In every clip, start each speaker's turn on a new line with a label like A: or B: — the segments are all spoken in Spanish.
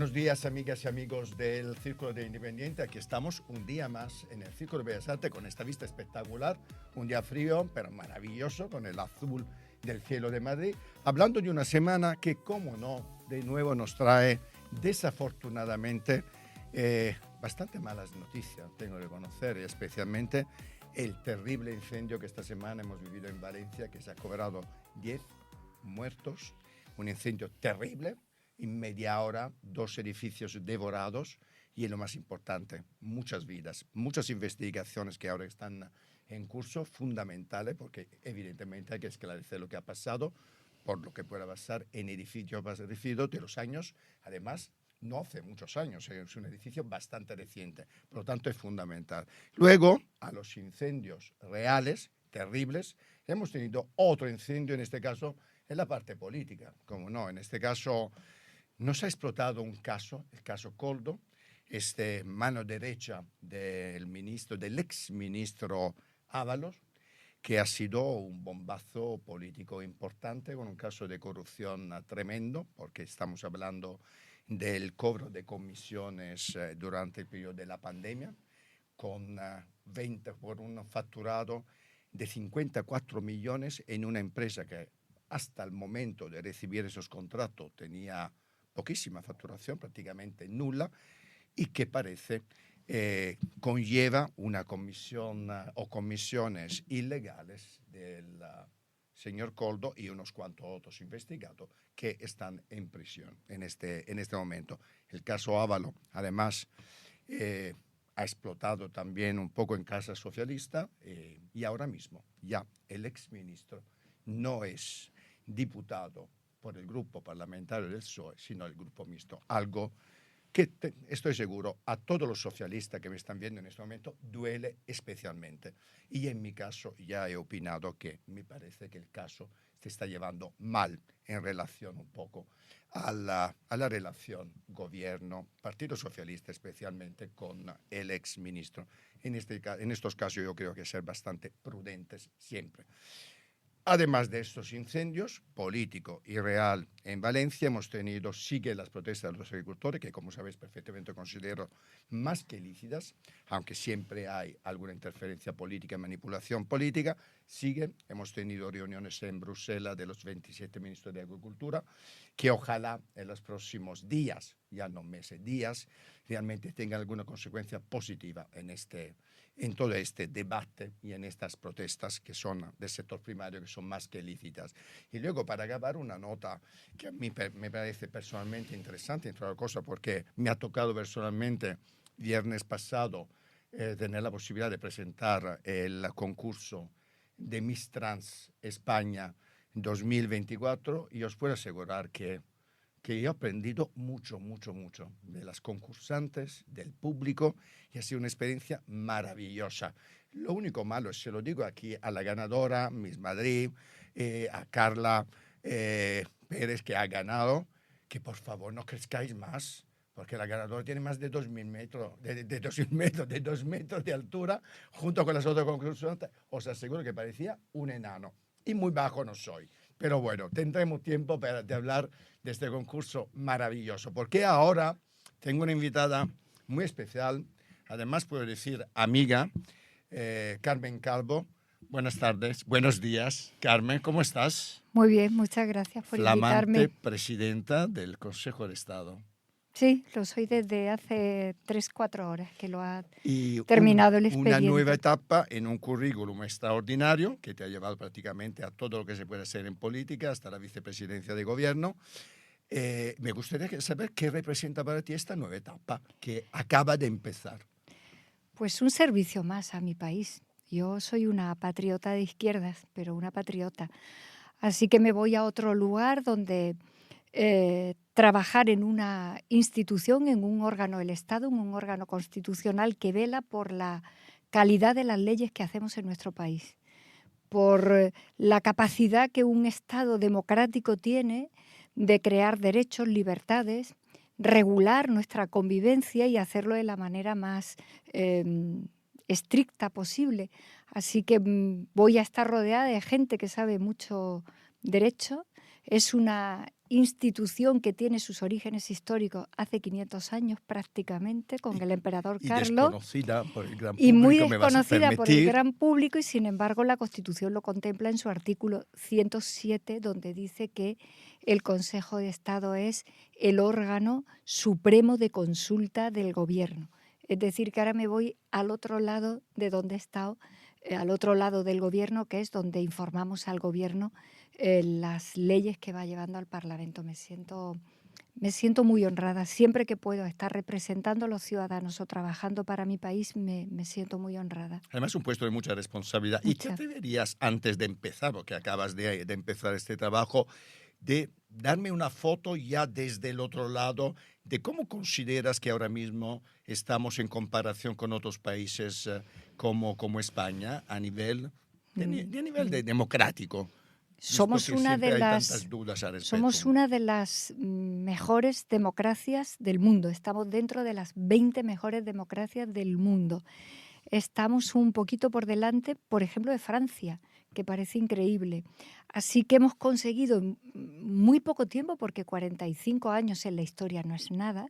A: Buenos días, amigas y amigos del Círculo de Independiente. Aquí estamos un día más en el Círculo de Bellas Artes con esta vista espectacular. Un día frío, pero maravilloso, con el azul del cielo de Madrid. Hablando de una semana que, como no, de nuevo nos trae, desafortunadamente, bastante malas noticias, tengo que conocer, especialmente el terrible incendio que esta semana hemos vivido en Valencia, que se ha cobrado 10 muertos, un incendio terrible. En media hora, 2 edificios devorados y, lo más importante, muchas vidas, muchas investigaciones que ahora están en curso, fundamentales, porque evidentemente hay que esclarecer lo que ha pasado, por lo que pueda pasar en edificios parecidos de los años, además, no hace muchos años, es un edificio bastante reciente, por lo tanto es fundamental. Luego, a los incendios reales, terribles, hemos tenido otro incendio, en este caso, en la parte política, como no, en este caso nos ha explotado un caso, el caso Coldo, mano derecha del ex ministro Ábalos, que ha sido un bombazo político importante con un caso de corrupción tremendo, porque estamos hablando del cobro de comisiones durante el periodo de la pandemia, con 20 por un facturado de 54 millones en una empresa que hasta el momento de recibir esos contratos tenía poquísima facturación, prácticamente nula, y que parece conlleva una comisión o comisiones ilegales del señor Coldo y unos cuantos otros investigados que están en prisión en este momento. El caso Ávalo, además, ha explotado también un poco en Casa Socialista y ahora mismo ya el exministro no es diputado por el grupo parlamentario del PSOE, sino el grupo mixto. Algo que estoy seguro a todos los socialistas que me están viendo en este momento duele especialmente. Y en mi caso ya he opinado que me parece que el caso se está llevando mal en relación un poco a la relación gobierno-Partido Socialista, especialmente con el exministro. En estos casos yo creo que ser bastante prudentes siempre. Además de estos incendios, político y real en Valencia, sigue las protestas de los agricultores, que como sabéis perfectamente considero más que lícitas, aunque siempre hay alguna interferencia política, manipulación política, hemos tenido reuniones en Bruselas de los 27 ministros de Agricultura, que ojalá en los próximos días, ya no meses, días, realmente tengan alguna consecuencia positiva en todo este debate y en estas protestas que son del sector primario, que son más que lícitas. Y luego, para acabar, una nota que a mí me parece personalmente interesante, entre otras cosas, porque me ha tocado personalmente viernes pasado tener la posibilidad de presentar el concurso de Miss Trans España 2024, y os puedo asegurar que yo he aprendido mucho de las concursantes, del público, y ha sido una experiencia maravillosa. Lo único malo, se lo digo aquí a la ganadora, Miss Madrid, a Carla Pérez, que ha ganado, que por favor no crezcáis más, porque la ganadora tiene más de 2.000 metros, de 2.000 metros, de 2 metros de altura, junto con las otras concursantes. Os aseguro que parecía un enano. Y muy bajo no soy. Pero bueno, tendremos tiempo de hablar de este concurso maravilloso, porque ahora tengo una invitada muy especial, además puedo decir amiga, Carmen Calvo. Buenas tardes, buenos días, Carmen, ¿cómo estás?
B: Muy bien, muchas gracias por
A: Flamante
B: invitarme.
A: presidenta del Consejo de Estado.
B: Sí, lo soy desde hace 3-4 horas que lo ha
A: Y
B: terminado el
A: una nueva
B: expediente.
A: etapa en un currículum extraordinario que te ha llevado prácticamente a todo lo que se puede hacer en política, hasta la vicepresidencia de gobierno. Me gustaría saber qué representa para ti esta nueva etapa que acaba de empezar.
B: Pues un servicio más a mi país. Yo soy una patriota de izquierdas, pero una patriota. Así que me voy a otro lugar donde trabajar en una institución, en un órgano del Estado, en un órgano constitucional que vela por la calidad de las leyes que hacemos en nuestro país, por la capacidad que un Estado democrático tiene de crear derechos, libertades, regular nuestra convivencia y hacerlo de la manera más estricta posible. Así que voy a estar rodeada de gente que sabe mucho derecho. Es una institución que tiene sus orígenes históricos hace 500 años prácticamente, con el emperador
A: y
B: Carlos.
A: Desconocida por el gran
B: Y
A: público,
B: muy
A: me vas a
B: desconocida por el
A: permitir.
B: gran público, y sin embargo la Constitución lo contempla en su artículo 107, donde dice que el Consejo de Estado es el órgano supremo de consulta del gobierno. Es decir, que ahora me voy al otro lado de donde he estado, al otro lado del gobierno, que es donde informamos al gobierno las leyes que va llevando al Parlamento. Me siento muy honrada. Siempre que puedo estar representando a los ciudadanos o trabajando para mi país, me siento muy honrada.
A: Además, un puesto de mucha responsabilidad. ¿Y te atreverías, antes de empezar, porque acabas de empezar este trabajo, de darme una foto ya desde el otro lado de cómo consideras que ahora mismo estamos en comparación con otros países como España a nivel democrático?
B: Somos una de las mejores democracias del mundo. Estamos dentro de las 20 mejores democracias del mundo. Estamos un poquito por delante, por ejemplo, de Francia, que parece increíble. Así que hemos conseguido en muy poco tiempo, porque 45 años en la historia no es nada,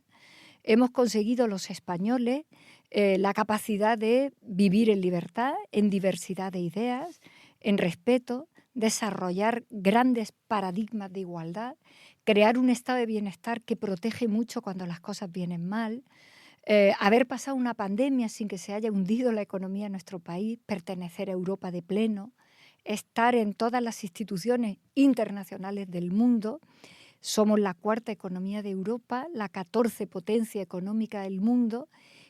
B: hemos conseguido los españoles la capacidad de vivir en libertad, en diversidad de ideas, en respeto, desarrollar grandes paradigmas de igualdad, crear un estado de bienestar que protege mucho cuando las cosas vienen mal, haber pasado una pandemia sin que se haya hundido la economía de nuestro país, pertenecer a Europa de pleno, estar en todas las instituciones internacionales del mundo. Somos la 4ª economía de Europa, la 14 potencia económica del mundo,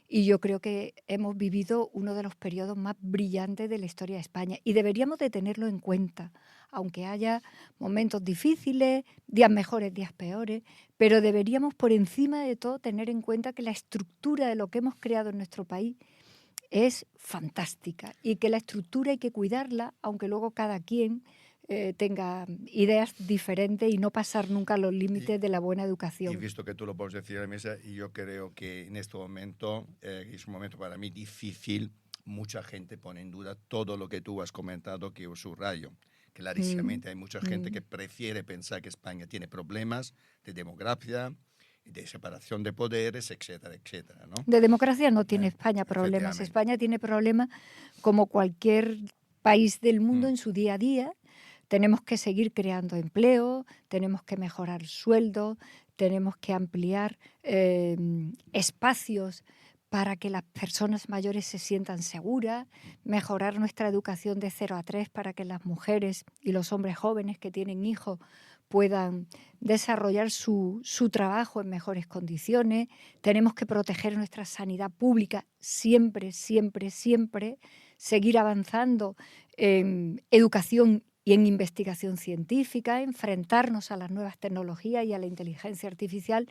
B: y yo creo que hemos vivido uno de los periodos más brillantes de la historia de España, y deberíamos de tenerlo en cuenta, aunque haya momentos difíciles, días mejores, días peores, pero deberíamos por encima de todo tener en cuenta que la estructura de lo que hemos creado en nuestro país es fantástica, y que la estructura hay que cuidarla, aunque luego cada quien tenga ideas diferentes, y no pasar nunca los límites de la buena educación.
A: Y visto que tú lo puedes decir a la mesa, y yo creo que en este momento es un momento para mí difícil. Mucha gente pone en duda todo lo que tú has comentado, que yo subrayo. Clarísimamente hay mucha gente que prefiere pensar que España tiene problemas de demografía, de separación de poderes, etcétera, etcétera, ¿no?
B: De democracia no tiene España problemas. España tiene problemas como cualquier país del mundo en su día a día. Tenemos que seguir creando empleo, tenemos que mejorar sueldos, tenemos que ampliar espacios para que las personas mayores se sientan seguras, mejorar nuestra educación de 0 a 3 para que las mujeres y los hombres jóvenes que tienen hijos puedan desarrollar su trabajo en mejores condiciones. Tenemos que proteger nuestra sanidad pública siempre, siempre, siempre, seguir avanzando en educación y en investigación científica, enfrentarnos a las nuevas tecnologías y a la inteligencia artificial,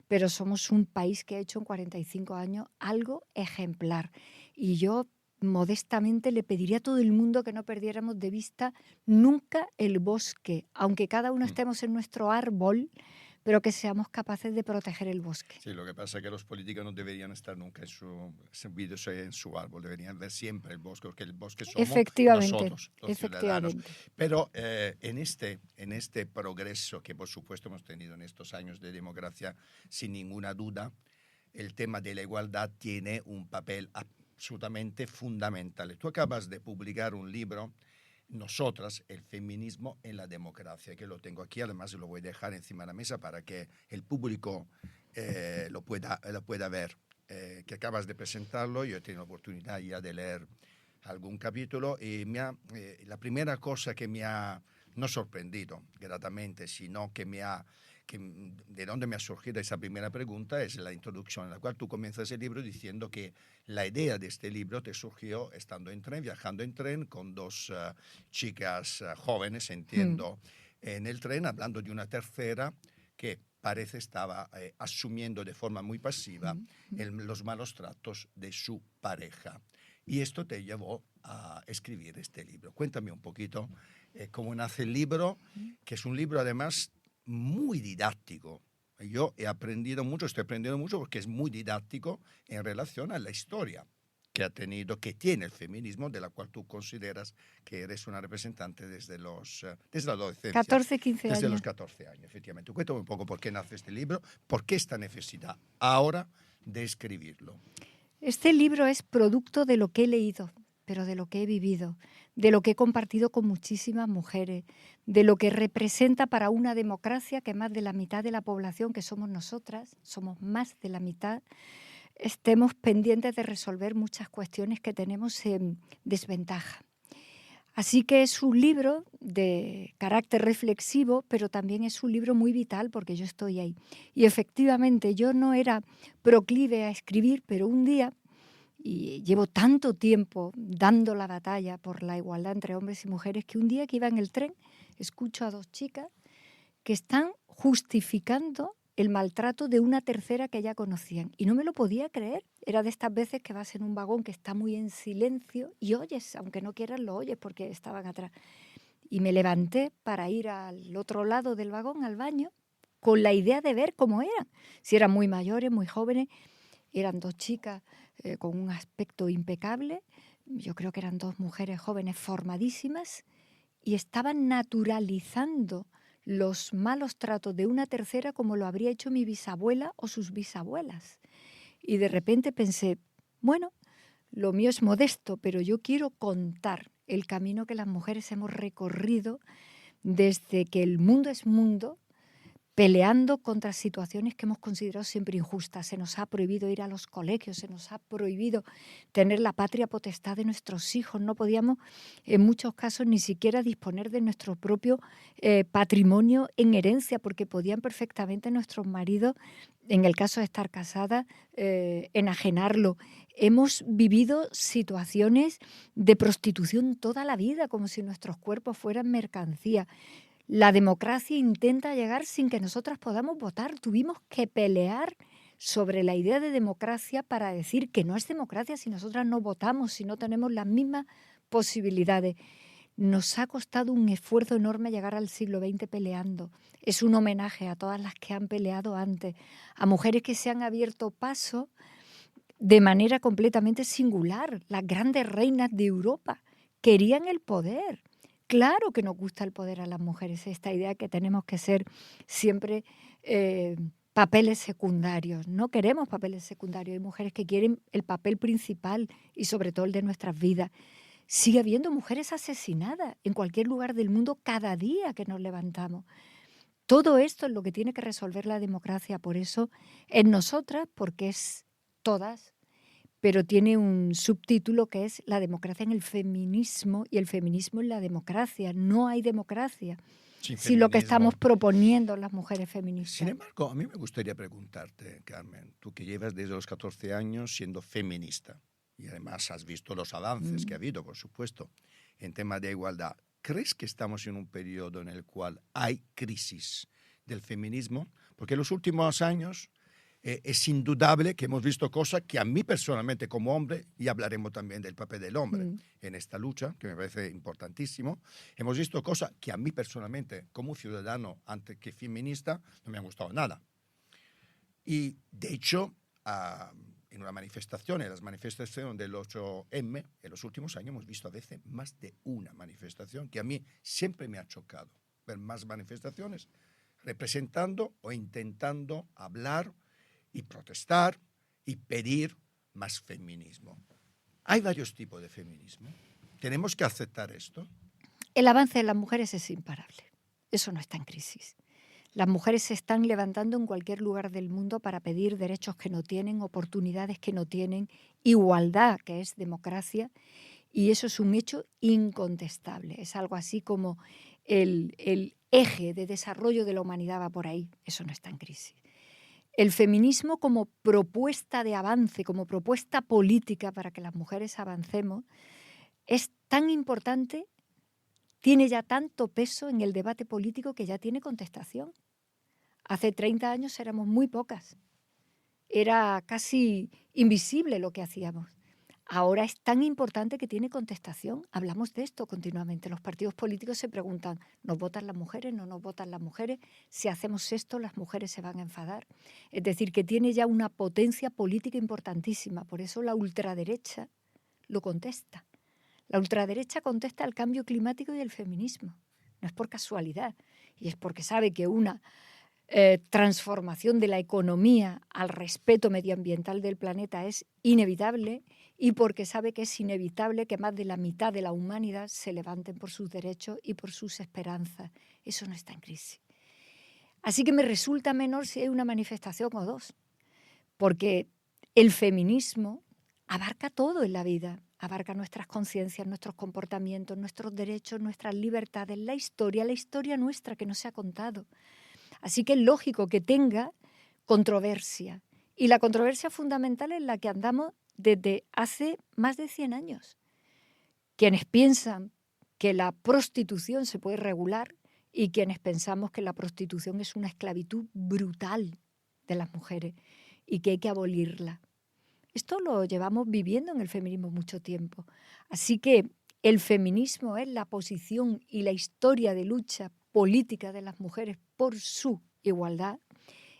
B: pero somos un país que ha hecho en 45 años algo ejemplar. Y yo modestamente le pediría a todo el mundo que no perdiéramos de vista nunca el bosque, aunque cada uno estemos en nuestro árbol, pero que seamos capaces de proteger el bosque.
A: Sí, lo que pasa es que los políticos no deberían estar nunca en su árbol, deberían ver siempre el bosque, porque el bosque somos nosotros, los ciudadanos. Pero en este progreso que por supuesto hemos tenido en estos años de democracia, sin ninguna duda, el tema de la igualdad tiene un papel absolutamente fundamental. Tú acabas de publicar un libro, Nosotras, el feminismo en la democracia, que lo tengo aquí, además lo voy a dejar encima de la mesa para que el público lo pueda ver, que acabas de presentarlo. Yo he tenido la oportunidad ya de leer algún capítulo y la primera cosa que me ha no sorprendido gratamente, sino que de dónde me ha surgido esa primera pregunta es la introducción en la cual tú comienzas el libro diciendo que la idea de este libro te surgió estando en tren, viajando en tren con dos chicas jóvenes, entiendo, en el tren, hablando de una tercera que parece estaba asumiendo de forma muy pasiva los malos tratos de su pareja. Y esto te llevó a escribir este libro. Cuéntame un poquito cómo nace el libro, que es un libro además muy didáctico. Yo estoy aprendiendo mucho porque es muy didáctico en relación a la historia que ha tenido, que tiene el feminismo, de la cual tú consideras que eres una representante desde la adolescencia.
B: 14, 15
A: desde
B: años.
A: los 14 años, efectivamente. Cuéntame un poco por qué nace este libro, por qué esta necesidad ahora de escribirlo.
B: Este libro es producto de lo que he leído, pero de lo que he vivido, de lo que he compartido con muchísimas mujeres, de lo que representa para una democracia que más de la mitad de la población, que somos nosotras, somos más de la mitad, estemos pendientes de resolver muchas cuestiones que tenemos en desventaja. Así que es un libro de carácter reflexivo, pero también es un libro muy vital porque yo estoy ahí. Y efectivamente yo no era proclive a escribir, pero un día, y llevo tanto tiempo dando la batalla por la igualdad entre hombres y mujeres, que un día que iba en el tren escucho a dos chicas que están justificando el maltrato de una tercera que ya conocían. Y no me lo podía creer. Era de estas veces que vas en un vagón que está muy en silencio y oyes, aunque no quieras, lo oyes porque estaban atrás. Y me levanté para ir al otro lado del vagón, al baño, con la idea de ver cómo eran. Si eran muy mayores, muy jóvenes. Eran dos chicas con un aspecto impecable. Yo creo que eran dos mujeres jóvenes formadísimas y estaban naturalizando los malos tratos de una tercera como lo habría hecho mi bisabuela o sus bisabuelas. Y de repente pensé, bueno, lo mío es modesto, pero yo quiero contar el camino que las mujeres hemos recorrido desde que el mundo es mundo, peleando contra situaciones que hemos considerado siempre injustas. Se nos ha prohibido ir a los colegios, se nos ha prohibido tener la patria potestad de nuestros hijos. No podíamos, en muchos casos, ni siquiera disponer de nuestro propio patrimonio en herencia, porque podían perfectamente nuestros maridos, en el caso de estar casadas, enajenarlo. Hemos vivido situaciones de prostitución toda la vida, como si nuestros cuerpos fueran mercancía. La democracia intenta llegar sin que nosotras podamos votar. Tuvimos que pelear sobre la idea de democracia para decir que no es democracia si nosotras no votamos, si no tenemos las mismas posibilidades. Nos ha costado un esfuerzo enorme llegar al siglo XX peleando. Es un homenaje a todas las que han peleado antes, a mujeres que se han abierto paso de manera completamente singular. Las grandes reinas de Europa querían el poder. Claro que nos gusta el poder a las mujeres, esta idea que tenemos que ser siempre papeles secundarios. No queremos papeles secundarios, hay mujeres que quieren el papel principal y sobre todo el de nuestras vidas. Sigue habiendo mujeres asesinadas en cualquier lugar del mundo cada día que nos levantamos. Todo esto es lo que tiene que resolver la democracia, por eso en nosotras, porque es todas, pero tiene un subtítulo que es la democracia en el feminismo y el feminismo en la democracia. No hay democracia sin lo que estamos proponiendo las mujeres feministas.
A: Sin embargo, a mí me gustaría preguntarte, Carmen, tú que llevas desde los 14 años siendo feminista y además has visto los avances que ha habido, por supuesto, en temas de igualdad, ¿crees que estamos en un periodo en el cual hay crisis del feminismo? Porque en los últimos años es indudable que hemos visto cosas que a mí personalmente como hombre, y hablaremos también del papel del hombre en esta lucha, que me parece importantísimo, hemos visto cosas que a mí personalmente como ciudadano antes que feminista no me han gustado nada. Y de hecho, en una manifestación, en las manifestaciones del 8M, en los últimos años hemos visto a veces más de una manifestación que a mí siempre me ha chocado ver más manifestaciones representando o intentando hablar y protestar y pedir más feminismo. Hay varios tipos de feminismo. ¿Tenemos que aceptar esto?
B: El avance de las mujeres es imparable. Eso no está en crisis. Las mujeres se están levantando en cualquier lugar del mundo para pedir derechos que no tienen, oportunidades que no tienen, igualdad, que es democracia, y eso es un hecho incontestable. Es algo así como el eje de desarrollo de la humanidad va por ahí. Eso no está en crisis. El feminismo como propuesta de avance, como propuesta política para que las mujeres avancemos, es tan importante, tiene ya tanto peso en el debate político que ya tiene contestación. Hace 30 años éramos muy pocas. Era casi invisible lo que hacíamos. Ahora es tan importante que tiene contestación. Hablamos de esto continuamente. Los partidos políticos se preguntan, ¿nos votan las mujeres? ¿No nos votan las mujeres? Si hacemos esto, las mujeres se van a enfadar. Es decir, que tiene ya una potencia política importantísima. Por eso la ultraderecha lo contesta. La ultraderecha contesta al cambio climático y el feminismo. No es por casualidad, y es porque sabe que una transformación de la economía al respeto medioambiental del planeta es inevitable, y porque sabe que es inevitable que más de la mitad de la humanidad se levanten por sus derechos y por sus esperanzas. Eso no está en crisis. Así que me resulta menor si hay una manifestación o dos, porque el feminismo abarca todo en la vida, abarca nuestras conciencias, nuestros comportamientos, nuestros derechos, nuestras libertades, la historia nuestra que no se ha contado. Así que es lógico que tenga controversia. Y la controversia fundamental es la que andamos desde hace más de 100 años. Quienes piensan que la prostitución se puede regular y quienes pensamos que la prostitución es una esclavitud brutal de las mujeres y que hay que abolirla. Esto lo llevamos viviendo en el feminismo mucho tiempo. Así que el feminismo es la posición y la historia de lucha política de las mujeres por su igualdad.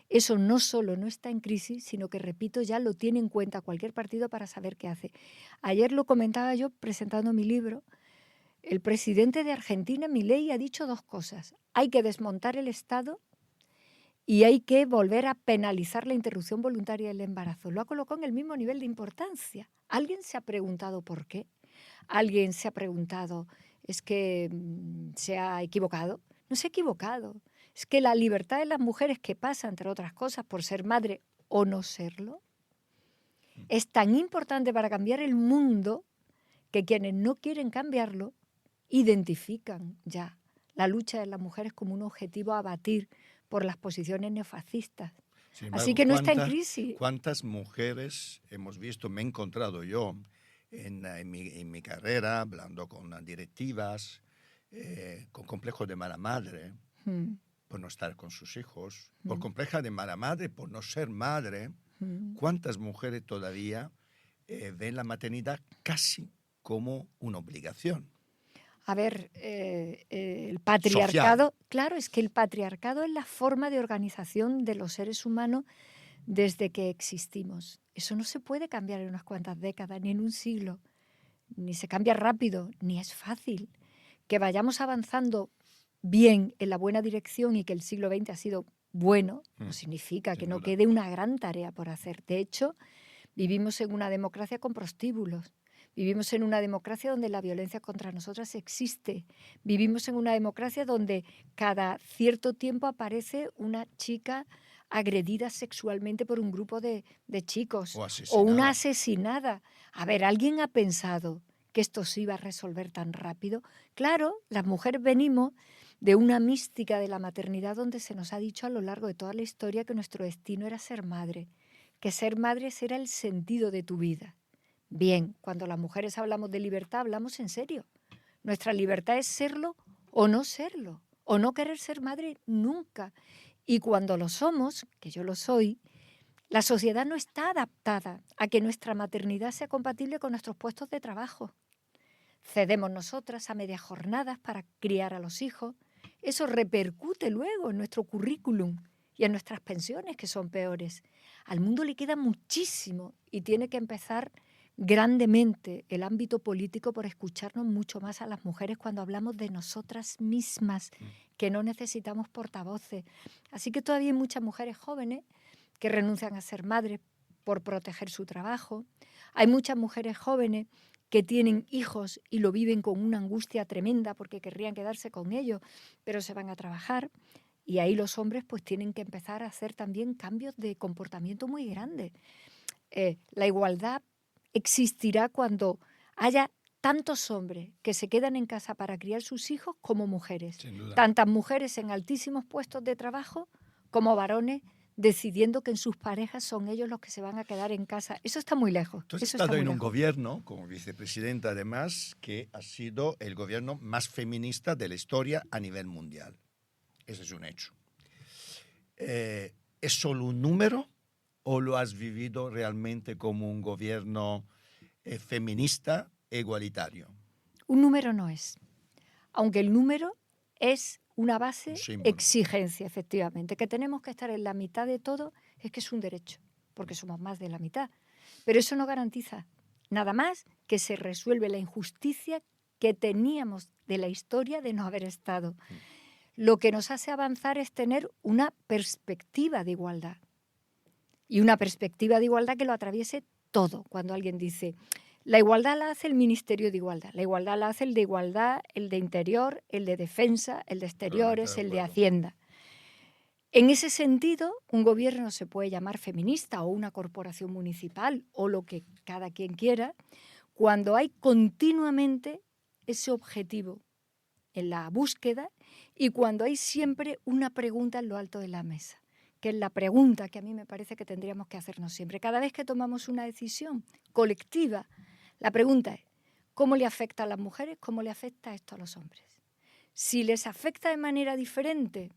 B: Eso no solo no está en crisis, sino que, repito, ya lo tiene en cuenta cualquier partido para saber qué hace. Ayer lo comentaba yo presentando mi libro. El presidente de Argentina, Milei, ha dicho dos cosas. Hay que desmontar el Estado y hay que volver a penalizar la interrupción voluntaria del embarazo. Lo ha colocado en el mismo nivel de importancia. ¿Alguien se ha preguntado por qué? ¿Alguien se ha preguntado, es que se ha equivocado? No se ha equivocado. Es que la libertad de las mujeres, que pasa, entre otras cosas, por ser madre o no serlo, es tan importante para cambiar el mundo que quienes no quieren cambiarlo identifican ya la lucha de las mujeres como un objetivo a batir por las posiciones neofascistas.
A: Sin
B: Así
A: embargo,
B: que no está en crisis.
A: ¿cuántas mujeres hemos visto, me he encontrado yo en mi carrera, hablando con directivas, con complejos de mala madre, por no estar con sus hijos, por compleja de mala madre, por no ser madre? ¿Cuántas mujeres todavía ven la maternidad casi como una obligación?
B: A ver, el patriarcado,
A: social.
B: Claro, es que el patriarcado es la forma de organización de los seres humanos desde que existimos. Eso no se puede cambiar en unas cuantas décadas, ni en un siglo, ni se cambia rápido, ni es fácil. Que vayamos avanzando bien en la buena dirección y que el siglo XX ha sido bueno, no significa que no quede una gran tarea por hacer. De hecho, vivimos en una democracia con prostíbulos. Vivimos en una democracia donde la violencia contra nosotras existe. Vivimos en una democracia donde cada cierto tiempo aparece una chica agredida sexualmente por un grupo de chicos o una asesinada. A ver, ¿alguien ha pensado que esto se iba a resolver tan rápido? Claro, las mujeres venimos de una mística de la maternidad donde se nos ha dicho a lo largo de toda la historia que nuestro destino era ser madre, que ser madre era el sentido de tu vida. Bien, cuando las mujeres hablamos de libertad, hablamos en serio. Nuestra libertad es serlo o no querer ser madre nunca. Y cuando lo somos, que yo lo soy, la sociedad no está adaptada a que nuestra maternidad sea compatible con nuestros puestos de trabajo. Cedemos nosotras a medias jornadas para criar a los hijos. Eso repercute luego en nuestro currículum y en nuestras pensiones, que son peores. Al mundo le queda muchísimo y tiene que empezar grandemente el ámbito político por escucharnos mucho más a las mujeres cuando hablamos de nosotras mismas, que no necesitamos portavoces. Así que todavía hay muchas mujeres jóvenes que renuncian a ser madres por proteger su trabajo. Hay muchas mujeres jóvenes que tienen hijos y lo viven con una angustia tremenda porque querrían quedarse con ellos, pero se van a trabajar. Y ahí los hombres pues tienen que empezar a hacer también cambios de comportamiento muy grandes. La igualdad existirá cuando haya tantos hombres que se quedan en casa para criar sus hijos como mujeres. Tantas mujeres en altísimos puestos de trabajo como varones decidiendo que en sus parejas son ellos los que se van a quedar en casa. Eso está muy lejos.
A: Tú has estado en un gobierno, como vicepresidenta además, que ha sido el gobierno más feminista de la historia a nivel mundial. Ese es un hecho. ¿Es solo un número o lo has vivido realmente como un gobierno feminista e igualitario?
B: Un número no es. Aunque el número es una base, exigencia, efectivamente. Que tenemos que estar en la mitad de todo es que es un derecho, porque somos más de la mitad. Pero eso no garantiza nada más que se resuelve la injusticia que teníamos de la historia de no haber estado. Lo que nos hace avanzar es tener una perspectiva de igualdad. Y una perspectiva de igualdad que lo atraviese todo. Cuando alguien dice, la igualdad la hace el Ministerio de Igualdad, la igualdad la hace el de Igualdad, el de Interior, el de Defensa, el de Exteriores, el de Hacienda. En ese sentido, un gobierno se puede llamar feminista o una corporación municipal o lo que cada quien quiera, cuando hay continuamente ese objetivo en la búsqueda y cuando hay siempre una pregunta en lo alto de la mesa, que es la pregunta que a mí me parece que tendríamos que hacernos siempre. Cada vez que tomamos una decisión colectiva, la pregunta es, ¿cómo le afecta a las mujeres? ¿Cómo le afecta esto a los hombres? Si les afecta de manera diferente,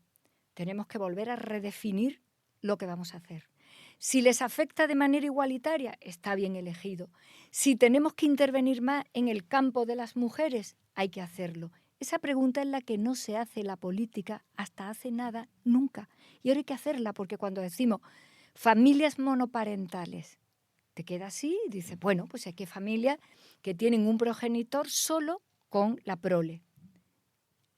B: tenemos que volver a redefinir lo que vamos a hacer. Si les afecta de manera igualitaria, está bien elegido. Si tenemos que intervenir más en el campo de las mujeres, hay que hacerlo. Esa pregunta es la que no se hace la política hasta hace nada, nunca. Y ahora hay que hacerla porque cuando decimos familias monoparentales, te queda así y dices, bueno, pues hay que familias que tienen un progenitor solo con la prole.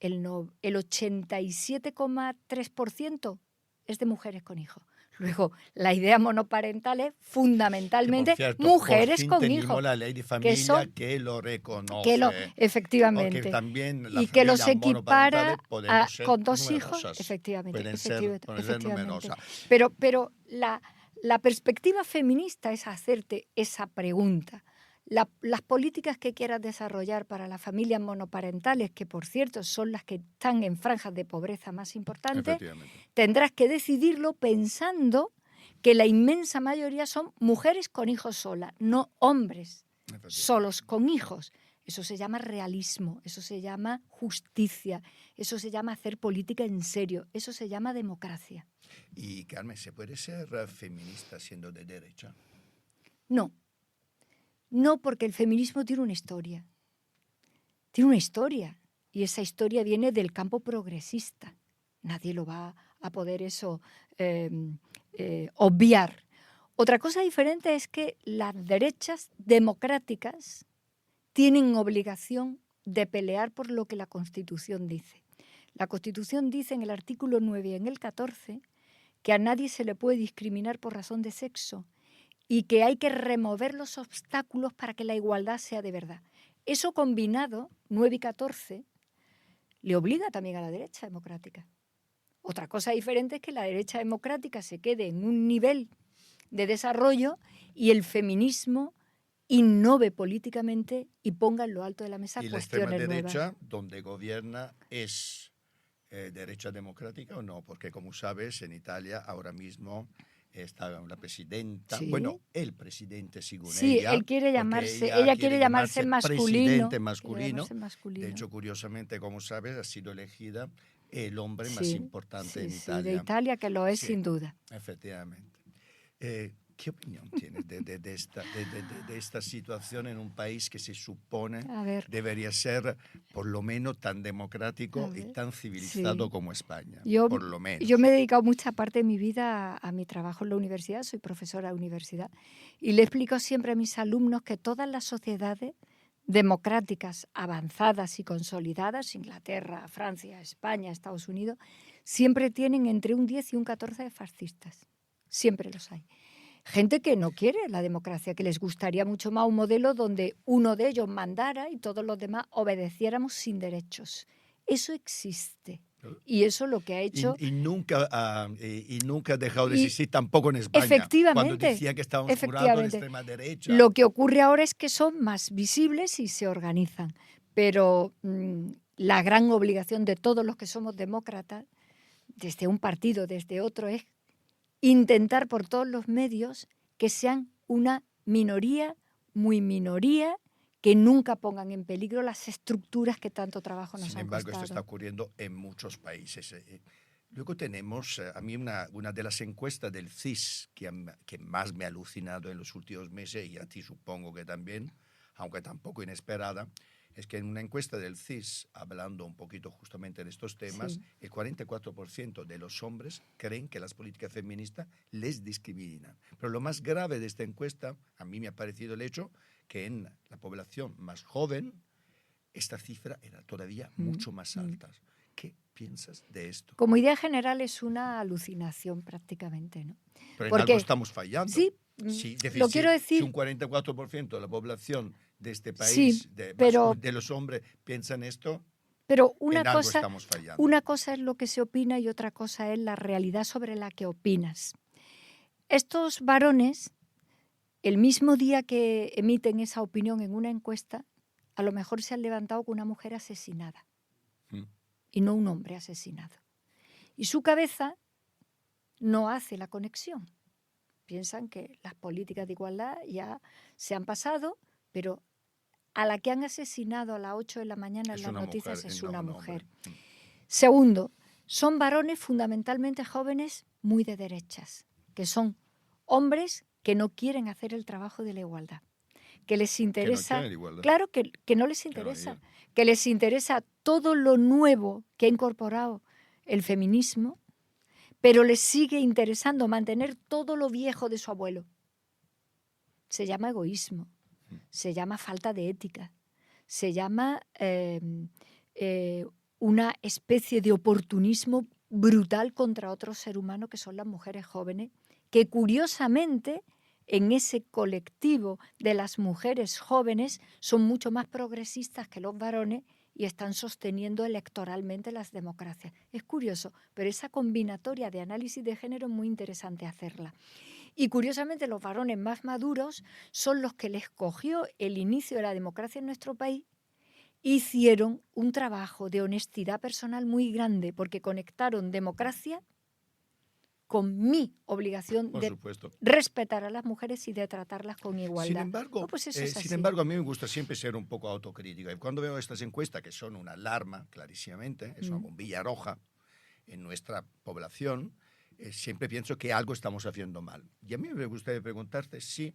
B: El 87,3% es de mujeres con hijos. Luego, la idea monoparental es fundamentalmente mujeres con hijos.
A: La ley de familia que lo reconoce.
B: Efectivamente.
A: Que también
B: y que los equipara con dos
A: numerosas.
B: hijos. Efectivamente.
A: Pueden ser numerosas.
B: Pero la perspectiva feminista es hacerte esa pregunta. Las políticas que quieras desarrollar para las familias monoparentales, que por cierto son las que están en franjas de pobreza más importantes, tendrás que decidirlo pensando que la inmensa mayoría son mujeres con hijos solas, no hombres solos con hijos. Eso se llama realismo, eso se llama justicia, eso se llama hacer política en serio, eso se llama democracia.
A: Y Carmen, ¿se puede ser feminista siendo de derecha?
B: No. No, porque el feminismo tiene una historia. Tiene una historia. Y esa historia viene del campo progresista. Nadie lo va a poder obviar. Otra cosa diferente es que las derechas democráticas tienen obligación de pelear por lo que la Constitución dice. La Constitución dice en el artículo 9 y en el 14 que a nadie se le puede discriminar por razón de sexo y que hay que remover los obstáculos para que la igualdad sea de verdad. Eso combinado, 9 y 14, le obliga también a la derecha democrática. Otra cosa diferente es que la derecha democrática se quede en un nivel de desarrollo y el feminismo innove políticamente y ponga en lo alto de la mesa cuestiones nuevas.
A: ¿Y la extrema derecha, donde gobierna, es derecha democrática o no? Porque como sabes, en Italia ahora mismo está la presidenta, el presidente según ella.
B: Sí, él quiere llamarse, ella quiere llamarse masculino.
A: Presidente masculino. De hecho, curiosamente, como sabes, ha sido elegida el hombre más importante en Italia.
B: De Italia, que lo es sin duda.
A: Efectivamente. ¿Qué opinión tienes de esta situación en un país que se supone debería ser por lo menos tan democrático y tan civilizado como España? Por lo menos.
B: Yo me he dedicado mucha parte de mi vida a mi trabajo en la universidad, soy profesora de universidad, y le explico siempre a mis alumnos que todas las sociedades democráticas avanzadas y consolidadas, Inglaterra, Francia, España, Estados Unidos, siempre tienen entre un 10 y un 14 de fascistas. Siempre los hay. Gente que no quiere la democracia, que les gustaría mucho más un modelo donde uno de ellos mandara y todos los demás obedeciéramos sin derechos. Eso existe. Y eso es lo que ha hecho...
A: Y nunca ha dejado de existir tampoco en España.
B: Efectivamente.
A: Cuando decía que estábamos jurados de extrema derecha.
B: Lo que ocurre ahora es que son más visibles y se organizan. Pero la gran obligación de todos los que somos demócratas, desde un partido, desde otro, es intentar por todos los medios que sean una minoría, muy minoría, que nunca pongan en peligro las estructuras que tanto trabajo nos han costado.
A: Sin embargo, esto está ocurriendo en muchos países. Luego tenemos, a mí una de las encuestas del CIS que más me ha alucinado en los últimos meses, y a ti supongo que también, aunque tampoco inesperada, es que en una encuesta del CIS, hablando un poquito justamente de estos temas, el 44% de los hombres creen que las políticas feministas les discriminan. Pero lo más grave de esta encuesta, a mí me ha parecido el hecho que en la población más joven esta cifra era todavía mucho más alta. ¿Qué piensas de esto?
B: Como idea general es una alucinación prácticamente, ¿no?
A: Pero en
B: Porque,
A: algo estamos fallando.
B: sí, lo quiero
A: Si
B: decir,
A: un 44% de la población de este
B: sí,
A: país,
B: pero
A: de los hombres, piensan esto,
B: una
A: en algo
B: cosa,
A: estamos fallando.
B: una cosa es lo que se opina y otra cosa es la realidad sobre la que opinas. Estos varones, el mismo día que emiten esa opinión en una encuesta, a lo mejor se han levantado con una mujer asesinada y no un hombre asesinado. Y su cabeza no hace la conexión. Piensan que las políticas de igualdad ya se han pasado, pero a la que han asesinado a las 8 de la mañana en las noticias es una mujer. Segundo, son varones fundamentalmente jóvenes muy de derechas, que son hombres que no quieren hacer el trabajo de la igualdad, que les interesa, claro que no les interesa, que les interesa todo lo nuevo que ha incorporado el feminismo, pero les sigue interesando mantener todo lo viejo de su abuelo. Se llama egoísmo, se llama falta de ética, se llama una especie de oportunismo brutal contra otro ser humano que son las mujeres jóvenes, que curiosamente en ese colectivo de las mujeres jóvenes son mucho más progresistas que los varones y están sosteniendo electoralmente las democracias. Es curioso, pero esa combinatoria de análisis de género es muy interesante hacerla. Y curiosamente los varones más maduros son los que les cogió el inicio de la democracia en nuestro país, hicieron un trabajo de honestidad personal muy grande porque conectaron democracia con mi obligación de respetar a las mujeres y de tratarlas con igualdad.
A: Sin embargo, a mí me gusta siempre ser un poco autocrítica. Y cuando veo estas encuestas, que son una alarma, clarísimamente, es una bombilla roja en nuestra población, siempre pienso que algo estamos haciendo mal. Y a mí me gustaría preguntarte si,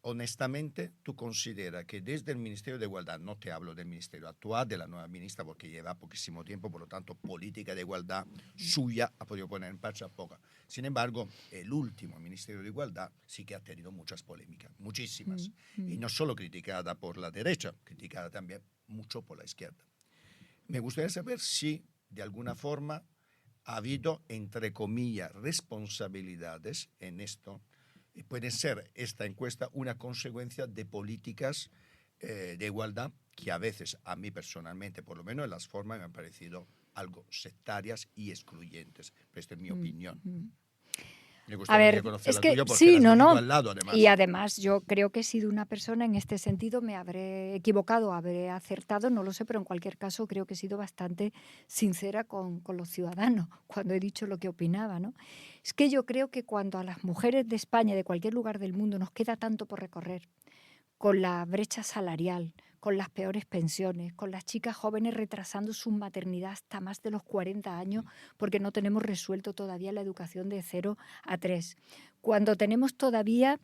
A: honestamente, tú consideras que desde el Ministerio de Igualdad, no te hablo del ministerio actual, de la nueva ministra, porque lleva poquísimo tiempo, por lo tanto, política de igualdad suya ha podido poner en marcha poca. Sin embargo, el último Ministerio de Igualdad sí que ha tenido muchas polémicas, muchísimas. Y no solo criticada por la derecha, criticada también mucho por la izquierda. Me gustaría saber si, de alguna forma, ha habido, entre comillas, responsabilidades en esto. Puede ser esta encuesta una consecuencia de políticas de igualdad que a veces, a mí personalmente, por lo menos en las formas, me han parecido algo sectarias y excluyentes. Pero esta es mi opinión. Me gustaría conocer la tuya porque
B: sí,
A: la has vivido al lado, además.
B: Y además yo creo que he sido una persona en este sentido, me habré equivocado, habré acertado, no lo sé, pero en cualquier caso creo que he sido bastante sincera con los ciudadanos cuando he dicho lo que opinaba, ¿no? Es que yo creo que cuando a las mujeres de España, de cualquier lugar del mundo, nos queda tanto por recorrer, con la brecha salarial, con las peores pensiones, con las chicas jóvenes retrasando su maternidad hasta más de los 40 años porque no tenemos resuelto todavía la educación de 0 a 3. Cuando tenemos todavía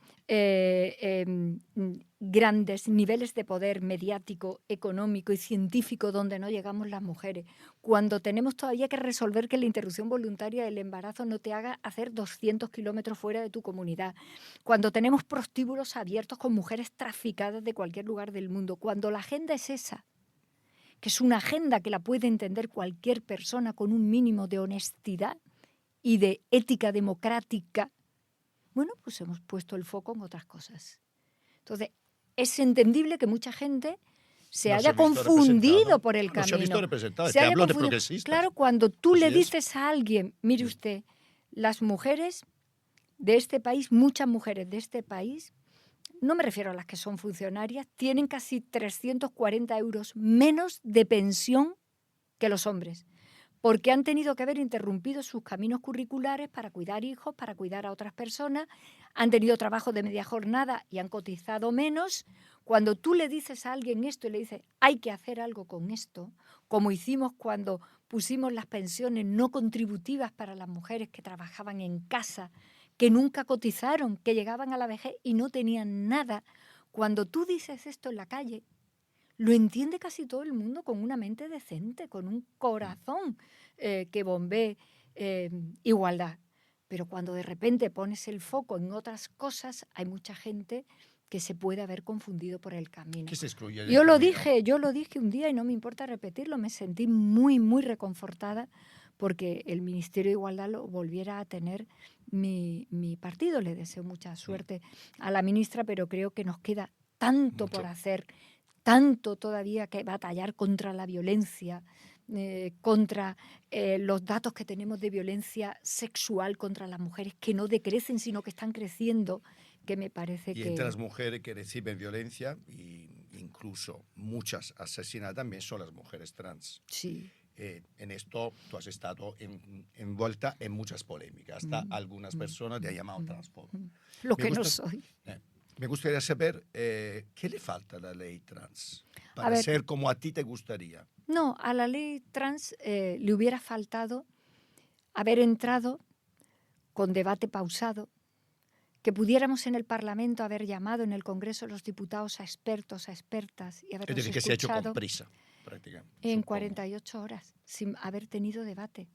B: grandes niveles de poder mediático, económico y científico donde no llegamos las mujeres. Cuando tenemos todavía que resolver que la interrupción voluntaria del embarazo no te haga hacer 200 kilómetros fuera de tu comunidad. Cuando tenemos prostíbulos abiertos con mujeres traficadas de cualquier lugar del mundo. Cuando la agenda es esa, que es una agenda que la puede entender cualquier persona con un mínimo de honestidad y de ética democrática, bueno, pues hemos puesto el foco en otras cosas. Entonces, es entendible que mucha gente se haya confundido por el camino.
A: Se ha visto representada. Te hablo de progresistas.
B: Claro, cuando tú le dices a alguien, mire usted, las mujeres de este país, muchas mujeres de este país, no me refiero a las que son funcionarias, tienen casi 340 euros menos de pensión que los hombres, porque han tenido que haber interrumpido sus caminos curriculares para cuidar hijos, para cuidar a otras personas, han tenido trabajo de media jornada y han cotizado menos. Cuando tú le dices a alguien esto y le dices, hay que hacer algo con esto, como hicimos cuando pusimos las pensiones no contributivas para las mujeres que trabajaban en casa, que nunca cotizaron, que llegaban a la vejez y no tenían nada, cuando tú dices esto en la calle, lo entiende casi todo el mundo con una mente decente, con un corazón que bombee igualdad. Pero cuando de repente pones el foco en otras cosas, hay mucha gente que se puede haber confundido por el camino.
A: ¿Qué se excluye del
B: Yo lo
A: camino?
B: dije un día y no me importa repetirlo, me sentí muy, muy reconfortada porque el Ministerio de Igualdad lo volviera a tener mi partido. Le deseo mucha suerte a la ministra, pero creo que nos queda tanto por hacer, tanto todavía que batallar contra la violencia, contra los datos que tenemos de violencia sexual contra las mujeres, que no decrecen, sino que están creciendo, que me parece
A: Y
B: que...
A: entre las mujeres que reciben violencia, e incluso muchas asesinadas, también son las mujeres trans.
B: Sí.
A: En esto tú has estado envuelta en muchas polémicas, hasta algunas personas te han llamado transfobo.
B: Lo que no soy.
A: Me gustaría saber qué le falta a la ley trans para
B: ver,
A: ser como a ti te gustaría.
B: No, a la ley trans le hubiera faltado haber entrado con debate pausado, que pudiéramos en el Parlamento haber llamado en el Congreso de los Diputados a expertos, a expertas y haberlos
A: Es decir, que se ha hecho con
B: escuchado
A: prisa, prácticamente.
B: en
A: supongo.
B: 48 horas, sin haber tenido debate.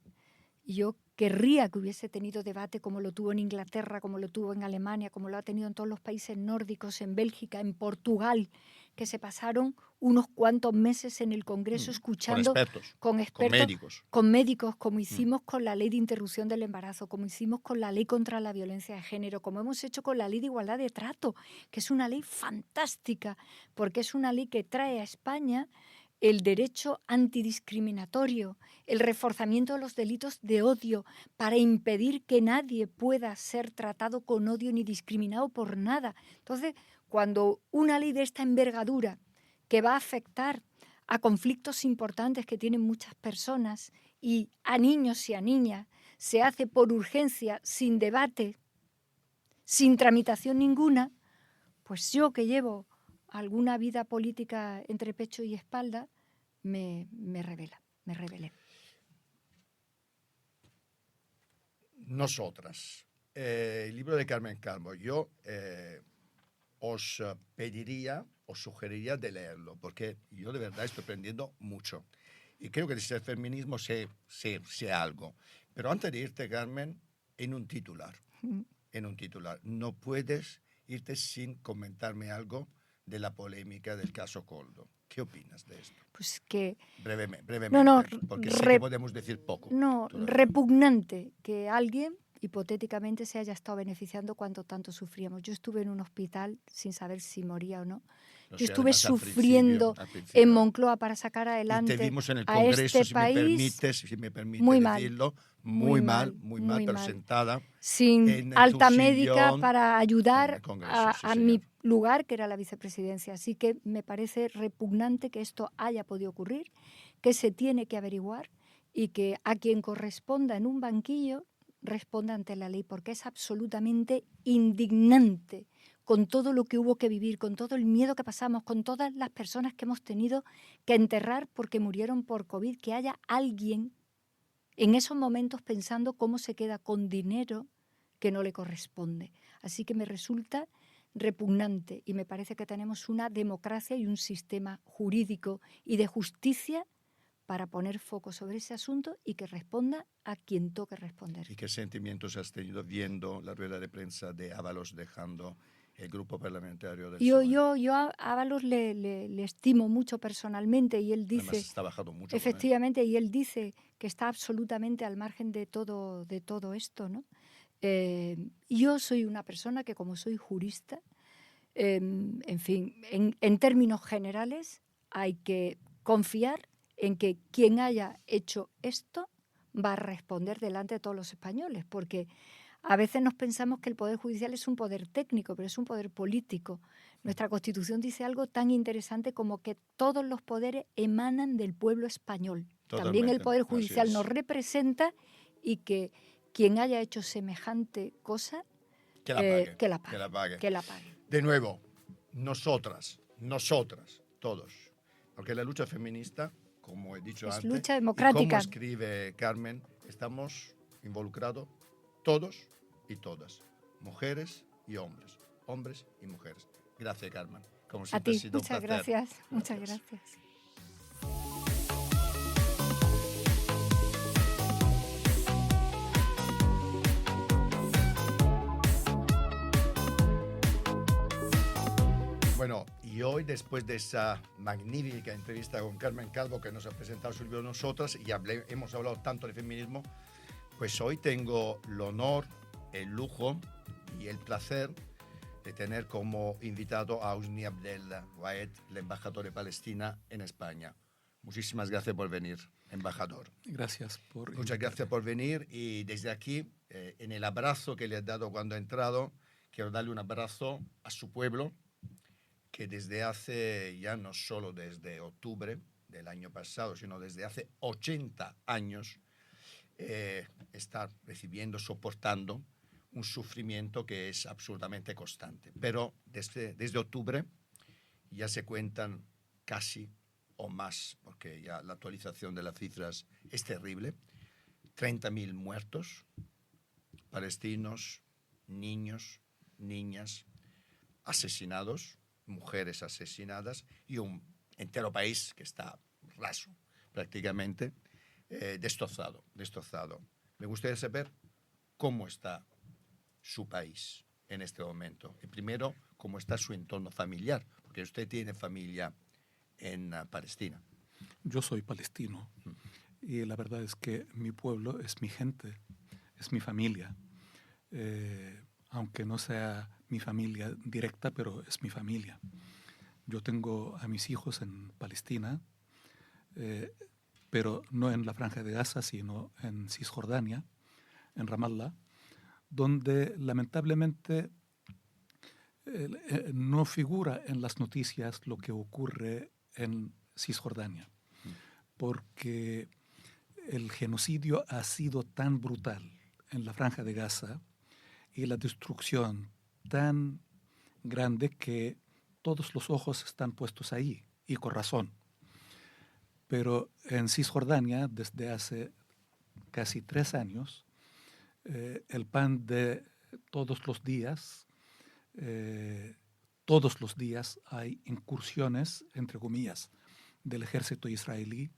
B: Y yo querría que hubiese tenido debate como lo tuvo en Inglaterra, como lo tuvo en Alemania, como lo ha tenido en todos los países nórdicos, en Bélgica, en Portugal, que se pasaron unos cuantos meses en el Congreso escuchando
A: con médicos,
B: como hicimos con la ley de interrupción del embarazo, como hicimos con la ley contra la violencia de género, como hemos hecho con la ley de igualdad de trato, que es una ley fantástica, porque es una ley que trae a España el derecho antidiscriminatorio, el reforzamiento de los delitos de odio para impedir que nadie pueda ser tratado con odio ni discriminado por nada. Entonces, cuando una ley de esta envergadura, que va a afectar a conflictos importantes que tienen muchas personas y a niños y a niñas, se hace por urgencia, sin debate, sin tramitación ninguna, pues yo que llevo alguna vida política entre pecho y espalda, me rebelé.
A: Nosotras, el libro de Carmen Calvo, yo os pediría, os sugeriría de leerlo, porque yo de verdad estoy aprendiendo mucho. Y creo que desde el feminismo sé algo. Pero antes de irte, Carmen, en un titular, no puedes irte sin comentarme algo de la polémica del caso Koldo. ¿Qué opinas de esto?
B: Pues que...
A: Brevemente,
B: no,
A: porque sé que podemos decir poco.
B: No, todavía. Repugnante que alguien, hipotéticamente, se haya estado beneficiando cuando tanto sufríamos. Yo estuve en un hospital sin saber si moría o no. Yo estuve sufriendo en Moncloa para sacar adelante
A: y te vimos en el
B: a
A: Congreso,
B: este país.
A: Si me permite
B: muy
A: decirlo, muy mal, pero sentada.
B: Sin alta médica para ayudar a mi lugar, que era la vicepresidencia. Así que me parece repugnante que esto haya podido ocurrir, que se tiene que averiguar y que a quien corresponda en un banquillo responda ante la ley, porque es absolutamente indignante con todo lo que hubo que vivir, con todo el miedo que pasamos, con todas las personas que hemos tenido que enterrar porque murieron por COVID, que haya alguien en esos momentos pensando cómo se queda con dinero que no le corresponde. Así que me resulta repugnante y me parece que tenemos una democracia y un sistema jurídico y de justicia para poner foco sobre ese asunto y que responda a quien toque responder.
A: ¿Y qué sentimientos has tenido viendo la rueda de prensa de Ábalos dejando el grupo parlamentario del PSOE?
B: Yo a Ábalos le estimo mucho personalmente y él dice...
A: Además, está bajando mucho.
B: Efectivamente, y él dice que está absolutamente al margen de todo esto, ¿no? Yo soy una persona que, como soy jurista, en fin, en términos generales, hay que confiar en que quien haya hecho esto va a responder delante de todos los españoles, porque a veces nos pensamos que el Poder Judicial es un poder técnico, pero es un poder político. Nuestra Constitución dice algo tan interesante como que todos los poderes emanan del pueblo español.
A: Totalmente.
B: También el Poder Judicial nos representa y que quien haya hecho semejante cosa,
A: que la pague. De nuevo, nosotras, todos. Porque la lucha feminista, como he dicho antes,
B: lucha democrática.
A: Y como escribe Carmen, estamos involucrados todos y todas, mujeres y hombres y mujeres. Gracias, Carmen. Como siempre,
B: a ti,
A: ha sido
B: muchas
A: un placer.
B: Gracias. Muchas gracias.
A: Bueno, y hoy, después de esa magnífica entrevista con Carmen Calvo que nos ha presentado su libro Nosotras, y hemos hablado tanto de feminismo, pues hoy tengo el honor, el lujo y el placer de tener como invitado a Husni Abdel Wahed, el embajador de Palestina en España. Muchísimas gracias por venir, embajador.
C: Gracias por
A: Muchas
C: invitarme.
A: gracias por venir, y desde aquí, en el abrazo que le has dado cuando ha entrado, quiero darle un abrazo a su pueblo, que desde hace, ya no solo desde octubre del año pasado, sino desde hace 80 años, está recibiendo, soportando un sufrimiento que es absolutamente constante. Pero desde octubre ya se cuentan casi o más, porque ya la actualización de las cifras es terrible, 30.000 muertos, palestinos, niños, niñas asesinados, mujeres asesinadas, y un entero país que está raso, prácticamente, destrozado. Me gustaría saber cómo está su país en este momento. Y primero, cómo está su entorno familiar, porque usted tiene familia en Palestina.
C: Yo soy palestino y la verdad es que mi pueblo es mi gente, es mi familia. Aunque no sea mi familia directa, pero es mi familia. Yo tengo a mis hijos en Palestina, pero no en la Franja de Gaza, sino en Cisjordania, en Ramallah, donde lamentablemente no figura en las noticias lo que ocurre en Cisjordania, porque el genocidio ha sido tan brutal en la Franja de Gaza y la destrucción tan grande que todos los ojos están puestos ahí, y con razón. Pero en Cisjordania, desde hace casi 3 años, el pan de todos los días hay incursiones, entre comillas, del ejército israelí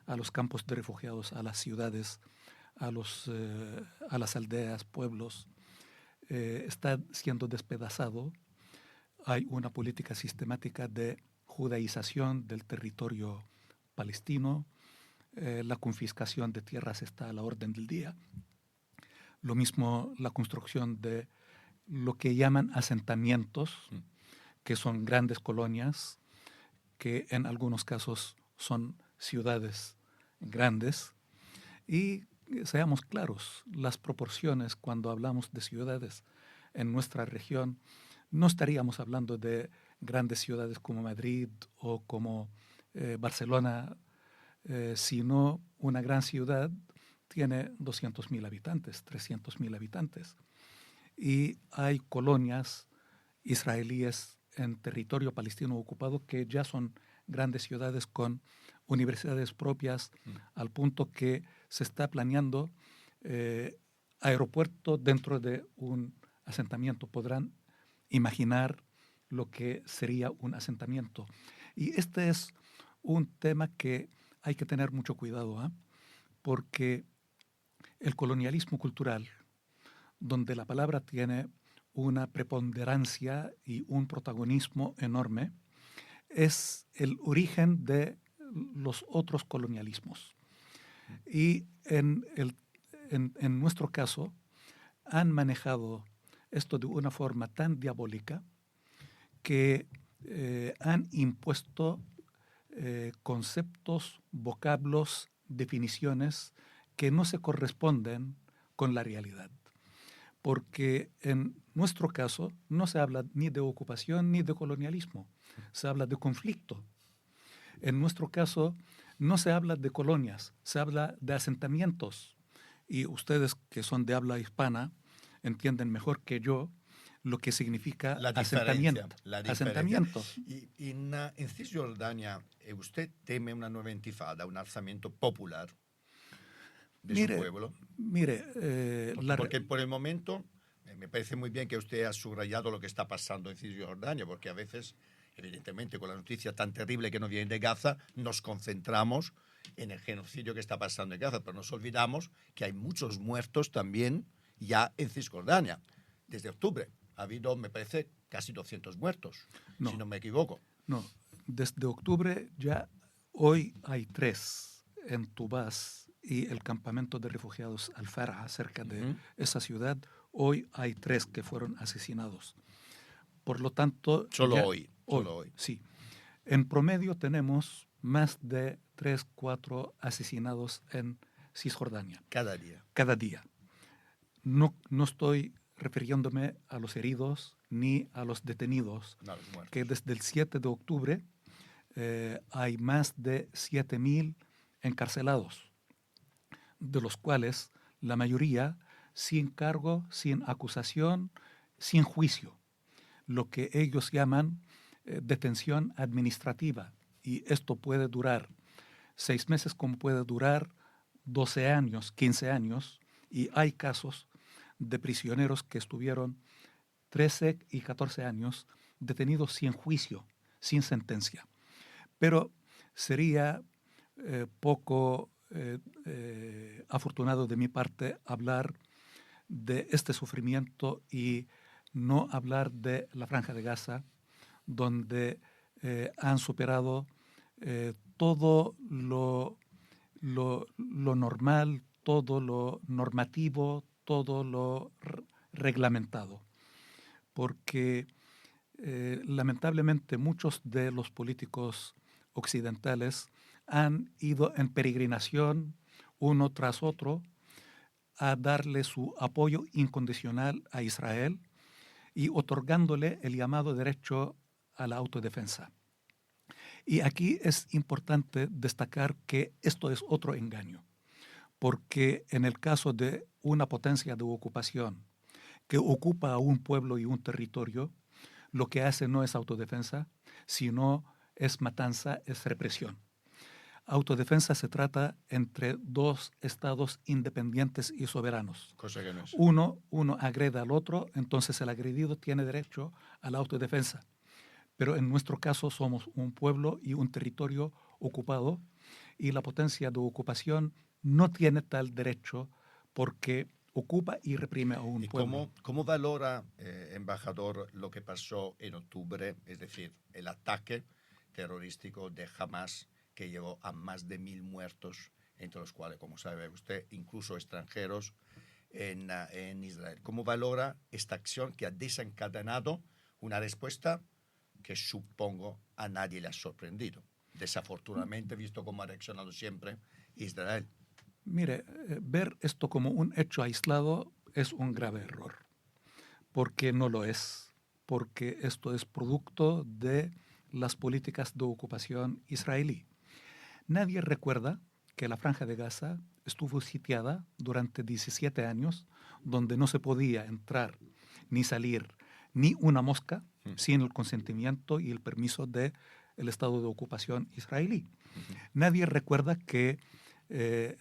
C: a los campos de refugiados, a las ciudades, a las aldeas, pueblos. Está siendo despedazado. Hay una política sistemática de judaización del territorio palestino. La confiscación de tierras está a la orden del día. Lo mismo la construcción de lo que llaman asentamientos, que son grandes colonias, que en algunos casos son ciudades grandes. Y seamos claros, las proporciones cuando hablamos de ciudades en nuestra región, no estaríamos hablando de grandes ciudades como Madrid o como Barcelona, sino una gran ciudad tiene 200.000 habitantes, 300.000 habitantes. Y hay colonias israelíes en territorio palestino ocupado que ya son grandes ciudades con universidades propias, al punto que se está planeando aeropuerto dentro de un asentamiento. Podrán imaginar lo que sería un asentamiento. Y este es un tema que hay que tener mucho cuidado, ¿eh? Porque el colonialismo cultural, donde la palabra tiene una preponderancia y un protagonismo enorme, es el origen de los otros colonialismos. Y en nuestro caso han manejado esto de una forma tan diabólica que han impuesto conceptos, vocablos, definiciones que no se corresponden con la realidad. Porque en nuestro caso no se habla ni de ocupación ni de colonialismo, se habla de conflicto. En nuestro caso no se habla de colonias, se habla de asentamientos. Y ustedes que son de habla hispana entienden mejor que yo lo que significa asentamiento.
A: Asentamiento. Y en Cisjordania, ¿usted teme una nueva intifada, un alzamiento popular de su pueblo? Porque por el momento me parece muy bien que usted ha subrayado lo que está pasando en Cisjordania, porque a veces, evidentemente, con la noticia tan terrible que nos viene de Gaza, nos concentramos en el genocidio que está pasando en Gaza, pero nos olvidamos que hay muchos muertos también ya en Cisjordania, desde octubre. Ha habido, me parece, casi 200 muertos,
C: No.
A: si no me equivoco.
C: No, desde octubre ya hoy hay 3 en Tubás y el campamento de refugiados Al-Farha, cerca de esa ciudad. Hoy hay 3 que fueron asesinados. Por lo tanto,
A: Solo hoy.
C: Sí. En promedio tenemos más de 3, 4 asesinados en Cisjordania.
A: Cada día.
C: Cada día. No estoy refiriéndome a los heridos ni a los detenidos,
A: No, los muertos.
C: que desde el 7 de octubre hay más de 7.000 encarcelados, de los cuales la mayoría sin cargo, sin acusación, sin juicio, lo que ellos llaman detención administrativa. Y esto puede durar 6 meses como puede durar 12 años, 15 años, y hay casos de prisioneros que estuvieron 13 y 14 años detenidos sin juicio, sin sentencia. Pero sería poco afortunado de mi parte hablar de este sufrimiento y no hablar de la Franja de Gaza, donde han superado todo lo normal, todo lo normativo, todo lo reglamentado. Porque lamentablemente muchos de los políticos occidentales han ido en peregrinación uno tras otro a darle su apoyo incondicional a Israel y otorgándole el llamado derecho a la autodefensa. Y aquí es importante destacar que esto es otro engaño, porque en el caso de una potencia de ocupación que ocupa a un pueblo y un territorio, lo que hace no es autodefensa, sino es matanza, es represión. Autodefensa se trata entre 2 estados independientes y soberanos.
A: Cosa que no es.
C: Uno agrede al otro, entonces el agredido tiene derecho a la autodefensa. Pero en nuestro caso somos un pueblo y un territorio ocupado y la potencia de ocupación no tiene tal derecho porque ocupa y reprime a un pueblo.
A: ¿Cómo valora, embajador, lo que pasó en octubre, es decir, el ataque terrorístico de Hamas que llevó a más de 1.000 muertos, entre los cuales, como sabe usted, incluso extranjeros en Israel? ¿Cómo valora esta acción que ha desencadenado una respuesta que supongo a nadie le ha sorprendido, desafortunadamente, visto cómo ha reaccionado siempre Israel?
C: Mire, ver esto como un hecho aislado es un grave error, porque no lo es, porque esto es producto de las políticas de ocupación israelí. Nadie recuerda que la Franja de Gaza estuvo sitiada durante 17 años, donde no se podía entrar ni salir ni una mosca sin el consentimiento y el permiso del Estado de ocupación israelí. Nadie recuerda que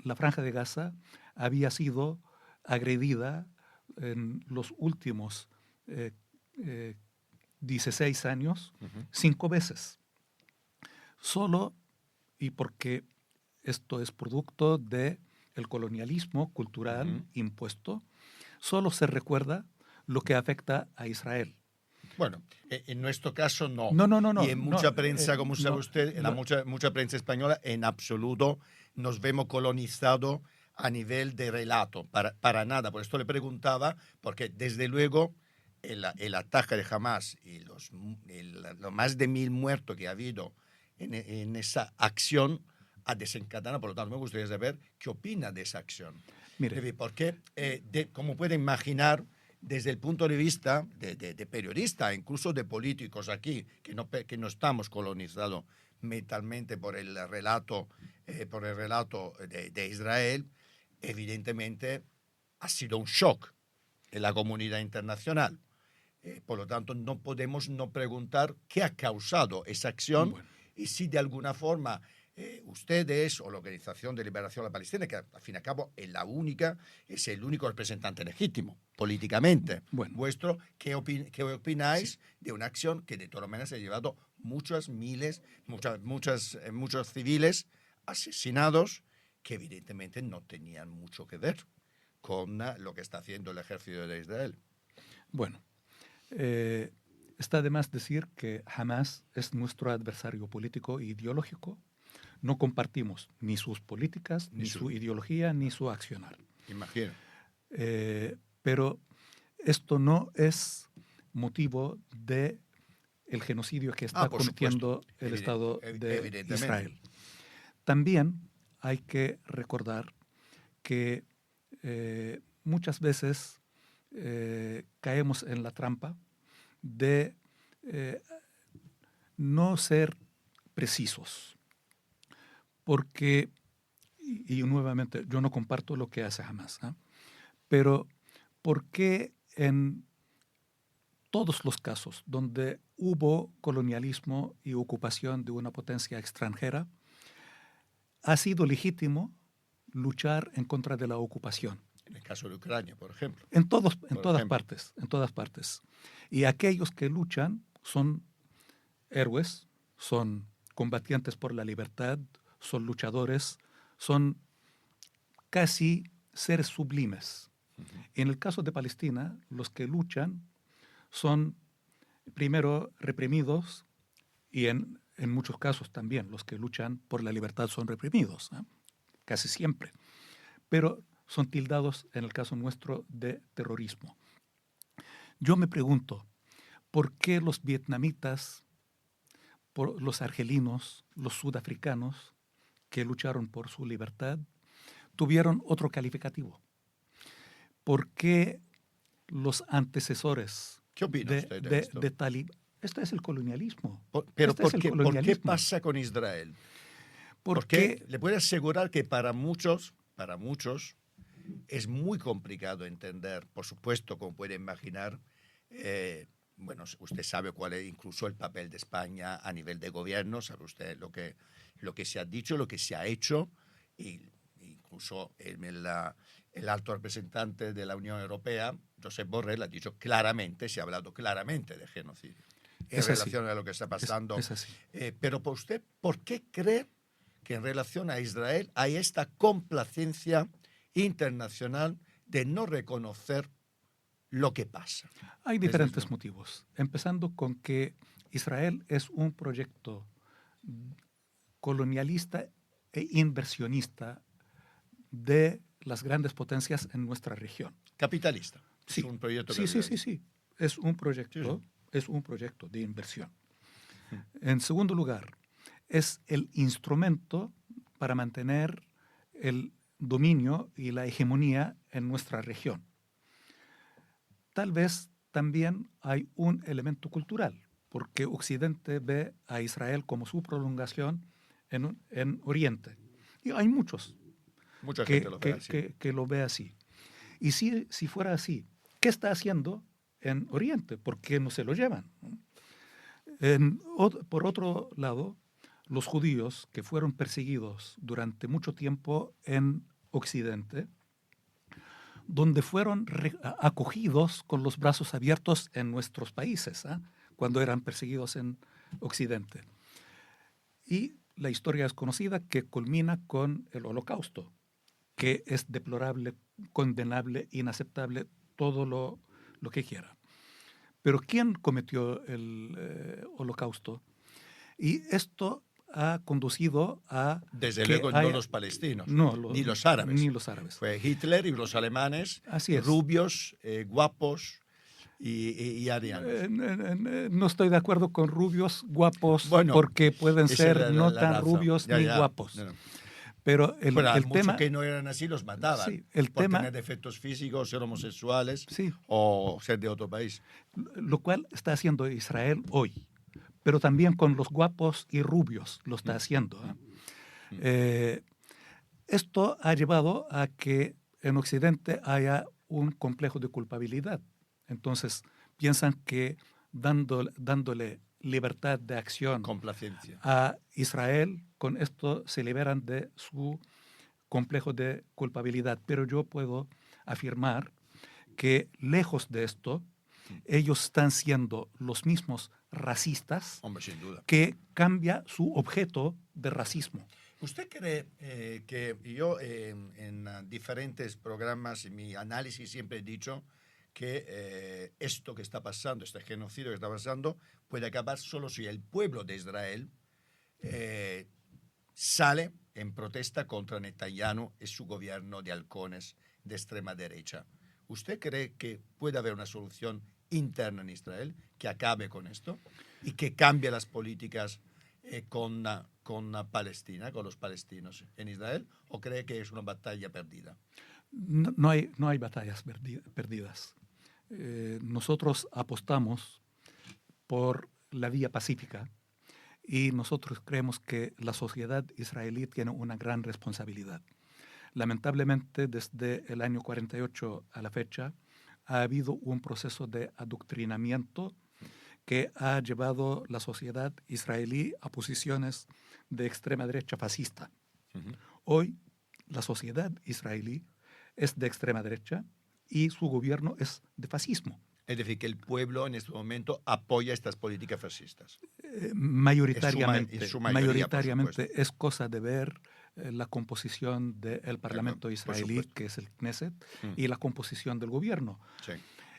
C: la Franja de Gaza había sido agredida en los últimos 16 años 5 veces. Solo, y porque esto es producto del colonialismo cultural impuesto, solo se recuerda lo que afecta a Israel.
A: Bueno, en nuestro caso no.
C: No.
A: Y en mucha prensa, como sabe usted, en la mucha prensa española, en absoluto nos vemos colonizados a nivel de relato, para nada. Por esto le preguntaba, porque desde luego el ataque de Hamas y los más de 1.000 muertos que ha habido en esa acción ha desencadenado. Por lo tanto, me gustaría saber qué opina de esa acción.
C: Mire,
A: porque, como puede imaginar, desde el punto de vista de periodista, incluso de políticos aquí, que no estamos colonizados mentalmente por el relato de Israel, evidentemente ha sido un shock en la comunidad internacional. Por lo tanto, no podemos no preguntar qué ha causado esa acción y si de alguna forma ustedes o la Organización de Liberación de la Palestina, que al fin y al cabo es el único representante legítimo políticamente vuestro, ¿qué opináis de una acción que de todas maneras ha llevado muchos civiles asesinados que evidentemente no tenían mucho que ver con lo que está haciendo el ejército de Israel?
C: Bueno, está de más decir que Hamas es nuestro adversario político e ideológico. No compartimos ni sus políticas, ni su ideología, ni su accionar.
A: Imagino.
C: Pero esto no es motivo de el genocidio que está cometiendo el Estado de Israel. También hay que recordar que muchas veces caemos en la trampa de no ser precisos. Porque, y nuevamente, yo no comparto lo que hace Hamas, ¿eh? Pero ¿por qué en todos los casos donde hubo colonialismo y ocupación de una potencia extranjera, ha sido legítimo luchar en contra de la ocupación?
A: En el caso de Ucrania, por ejemplo.
C: En todas partes. Y aquellos que luchan son héroes, son combatientes por la libertad, son luchadores, son casi seres sublimes. En el caso de Palestina, los que luchan son primero reprimidos y en muchos casos también los que luchan por la libertad son reprimidos, ¿eh? Casi siempre. Pero son tildados, en el caso nuestro, de terrorismo. Yo me pregunto, ¿por qué los vietnamitas, los argelinos, los sudafricanos que lucharon por su libertad tuvieron otro calificativo? ¿Por qué los antecesores de Talibán? Este es el colonialismo.
A: Pero ¿por qué pasa con Israel? Porque le puedo asegurar que para muchos es muy complicado entender, por supuesto, como puede imaginar. Bueno, usted sabe cuál es incluso el papel de España a nivel de gobierno, sabe usted lo que se ha dicho, lo que se ha hecho, y incluso el alto representante de la Unión Europea, Josep Borrell, ha dicho claramente, se ha hablado claramente de genocidio en relación a lo que está pasando.
C: Es así.
A: Pero usted, ¿por qué cree que en relación a Israel hay esta complacencia internacional de no reconocer lo que pasa?
C: Hay diferentes motivos, empezando con que Israel es un proyecto colonialista e inversionista de las grandes potencias en nuestra región.
A: Capitalista.
C: Sí.
A: Es un proyecto
C: capitalista. Sí. Es un proyecto de inversión. En segundo lugar, es el instrumento para mantener el dominio y la hegemonía en nuestra región. Tal vez también hay un elemento cultural, porque Occidente ve a Israel como su prolongación en Oriente. Y hay mucha gente que lo ve así. Y si fuera así, ¿qué está haciendo en Oriente? ¿Por qué no se lo llevan? Por otro lado, los judíos que fueron perseguidos durante mucho tiempo en Occidente, donde fueron acogidos con los brazos abiertos en nuestros países, cuando eran perseguidos en Occidente. Y la historia es conocida, que culmina con el Holocausto, que es deplorable, condenable, inaceptable, todo lo que quiera. Pero ¿quién cometió el Holocausto? Y esto ha conducido a...
A: Desde luego no los palestinos, ni los árabes. Fue Hitler y los alemanes, rubios, guapos y arianos.
C: No estoy de acuerdo con rubios, guapos, porque pueden ser no tan rubios ni guapos. No. Pero el tema
A: que no eran así los mataban,
C: sí,
A: por tener defectos físicos, ser homosexuales, sí, o ser de otro país.
C: Lo cual está haciendo Israel hoy, pero también con los guapos y rubios lo está haciendo. Esto ha llevado a que en Occidente haya un complejo de culpabilidad. Entonces piensan que dándole libertad de acción,
A: complacencia
C: a Israel, con esto se liberan de su complejo de culpabilidad. Pero yo puedo afirmar que lejos de esto, ellos están siendo los mismos racistas.
A: Hombre, sin duda.
C: Que cambia su objeto de racismo.
A: ¿Usted cree que yo en diferentes programas, en mi análisis siempre he dicho que esto que está pasando, este genocidio que está pasando, puede acabar solo si el pueblo de Israel sale en protesta contra Netanyahu y su gobierno de halcones de extrema derecha. ¿Usted cree que puede haber una solución interna en Israel que acabe con esto y que cambie las políticas con Palestina, con los palestinos en Israel? ¿O cree que es una batalla perdida?
C: No hay batallas perdidas. Nosotros apostamos por la vía pacífica y nosotros creemos que la sociedad israelí tiene una gran responsabilidad. Lamentablemente, desde el año 48 a la fecha, ha habido un proceso de adoctrinamiento que ha llevado la sociedad israelí a posiciones de extrema derecha fascista. Hoy, la sociedad israelí es de extrema derecha y su gobierno es de fascismo.
A: Es decir, que el pueblo en este momento apoya estas políticas fascistas.
C: Mayoritariamente,
A: en su mayoría,
C: mayoritariamente es cosa de ver la composición del Parlamento israelí, que es el Knesset, y la composición del gobierno.
A: Sí.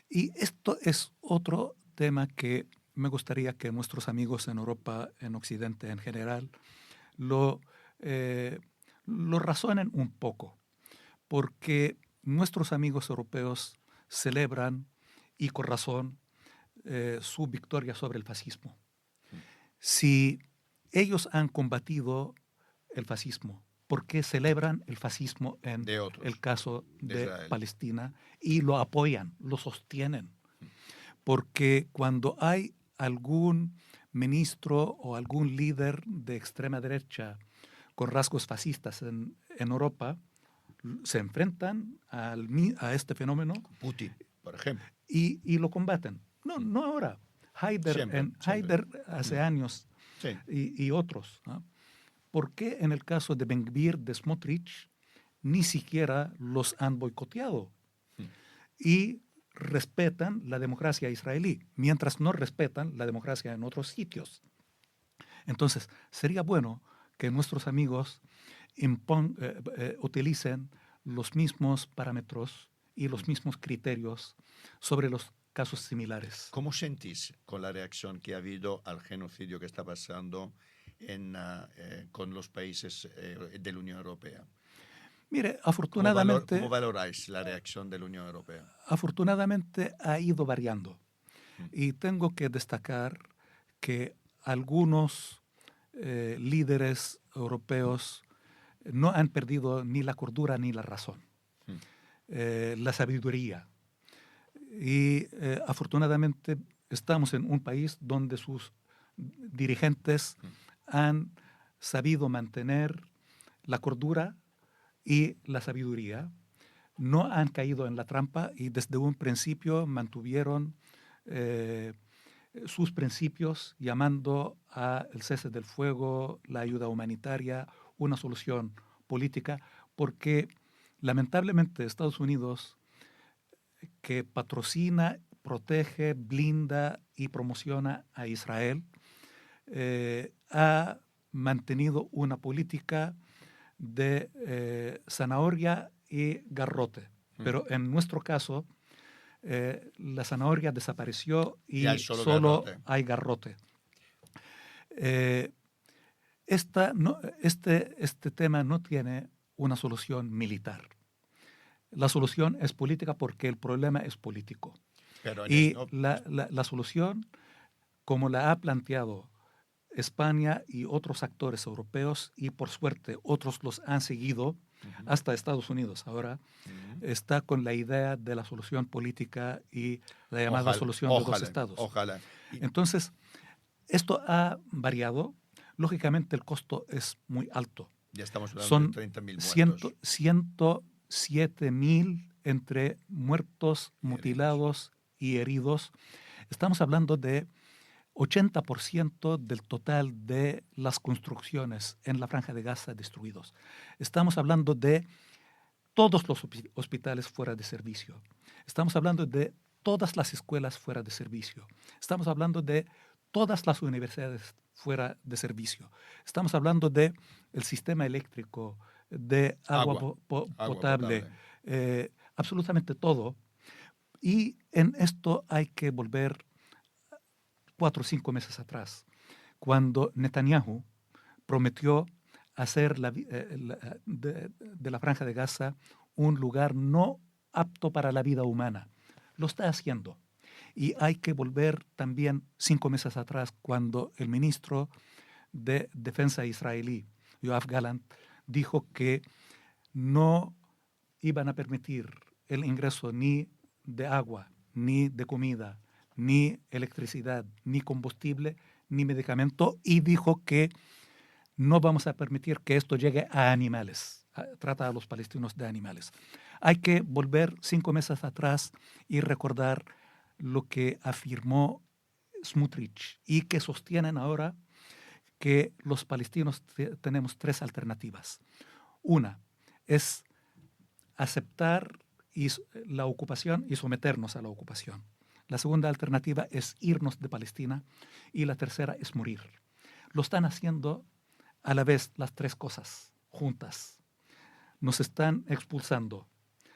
C: Y esto es otro tema que me gustaría que nuestros amigos en Europa, en Occidente en general, lo razonen un poco, porque nuestros amigos europeos celebran, y con razón, su victoria sobre el fascismo. Si ellos han combatido el fascismo, ¿por qué celebran el fascismo en el caso de Palestina y lo apoyan, lo sostienen? Porque cuando hay algún ministro o algún líder de extrema derecha con rasgos fascistas en Europa, se enfrentan a este fenómeno.
A: Putin, por ejemplo.
C: Y lo combaten. No ahora. Haider hace años y otros. ¿No? ¿Por qué en el caso de Ben Gvir, de Smotrich, ni siquiera los han boicoteado? Y respetan la democracia israelí, mientras no respetan la democracia en otros sitios. Entonces, sería bueno que nuestros amigos utilicen los mismos parámetros y los mismos criterios sobre los casos similares.
A: ¿Cómo sentís con la reacción que ha habido al genocidio que está pasando con los países de la Unión Europea?
C: Mire, afortunadamente...
A: ¿Cómo valoráis la reacción de la Unión Europea?
C: Afortunadamente ha ido variando. Y tengo que destacar que algunos líderes europeos no han perdido ni la cordura ni la razón, la sabiduría. Y afortunadamente estamos en un país donde sus dirigentes han sabido mantener la cordura y la sabiduría, no han caído en la trampa y desde un principio mantuvieron sus principios, llamando al cese del fuego, la ayuda humanitaria, una solución política, porque lamentablemente Estados Unidos, que patrocina, protege, blinda y promociona a Israel, ha mantenido una política de zanahoria y garrote. Pero en nuestro caso, la zanahoria desapareció y solo hay garrote. Este tema no tiene una solución militar. La solución es política porque el problema es político. Y la solución, como la ha planteado España y otros actores europeos, y por suerte otros los han seguido, hasta Estados Unidos ahora, está con la idea de la solución política y la llamada solución de dos estados.
A: Ojalá.
C: Entonces, esto ha variado. Lógicamente el costo es muy alto.
A: Ya estamos hablando de 30.000 muertos.
C: 107.000 entre muertos, mutilados y heridos. Estamos hablando de 80% del total de las construcciones en la Franja de Gaza destruidos. Estamos hablando de todos los hospitales fuera de servicio. Estamos hablando de todas las escuelas fuera de servicio. Estamos hablando de todas las universidades fuera de servicio. Estamos hablando de el sistema eléctrico, de agua potable. Absolutamente todo. Y en esto hay que volver 4 o 5 meses atrás, cuando Netanyahu prometió hacer de la Franja de Gaza un lugar no apto para la vida humana. Lo está haciendo. Y hay que volver también 5 meses atrás, cuando el ministro de Defensa israelí, Yoav Gallant, dijo que no iban a permitir el ingreso ni de agua, ni de comida, ni electricidad, ni combustible, ni medicamento, y dijo que no vamos a permitir que esto llegue a animales, trata a los palestinos de animales. Hay que volver 5 meses atrás y recordar lo que afirmó Smotrich y que sostienen ahora, que los palestinos tenemos 3 alternativas. Una es aceptar la ocupación y someternos a la ocupación. La segunda alternativa es irnos de Palestina y la tercera es morir. Lo están haciendo a la vez las 3 cosas juntas. Nos están expulsando,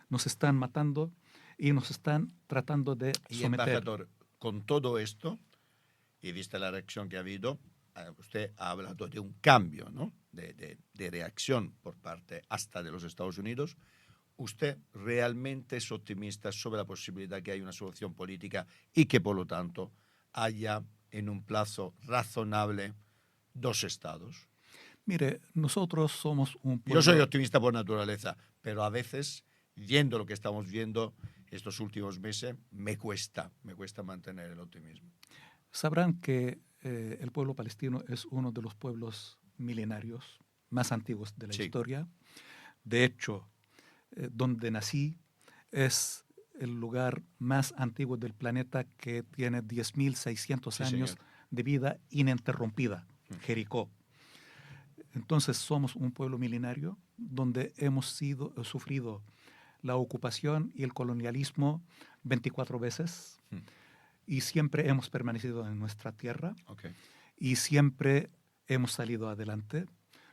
C: nos están matando y nos están tratando de
A: y
C: someter.
A: Embajador, con todo esto, y vista la reacción que ha habido, usted ha hablado de un cambio, ¿no? de reacción por parte hasta de los Estados Unidos. ¿Usted realmente es optimista sobre la posibilidad que haya una solución política y que, por lo tanto, haya en un plazo razonable 2 estados?
C: Mire, nosotros somos un pueblo...
A: Yo soy optimista por naturaleza, pero a veces, viendo lo que estamos viendo estos últimos meses, me cuesta mantener el optimismo.
C: Sabrán que el pueblo palestino es uno de los pueblos milenarios más antiguos de la historia. De hecho, donde nací es el lugar más antiguo del planeta, que tiene 10.600 años
A: señor.
C: de vida ininterrumpida, Jericó. Entonces somos un pueblo milenario donde hemos sufrido la ocupación y el colonialismo 24 veces y siempre hemos permanecido en nuestra tierra y siempre hemos salido adelante.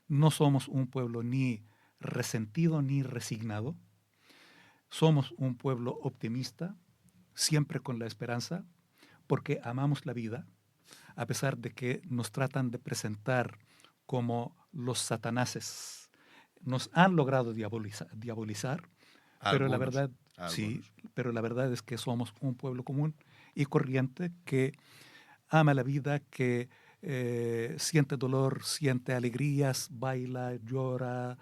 C: No somos un pueblo ni resentido ni resignado. Somos un pueblo optimista, siempre con la esperanza, porque amamos la vida, a pesar de que nos tratan de presentar como los satanases. Nos han logrado diabolizar, pero la verdad, sí, pero la verdad es que somos un pueblo común y corriente que ama la vida, que siente dolor, siente alegrías, baila, llora,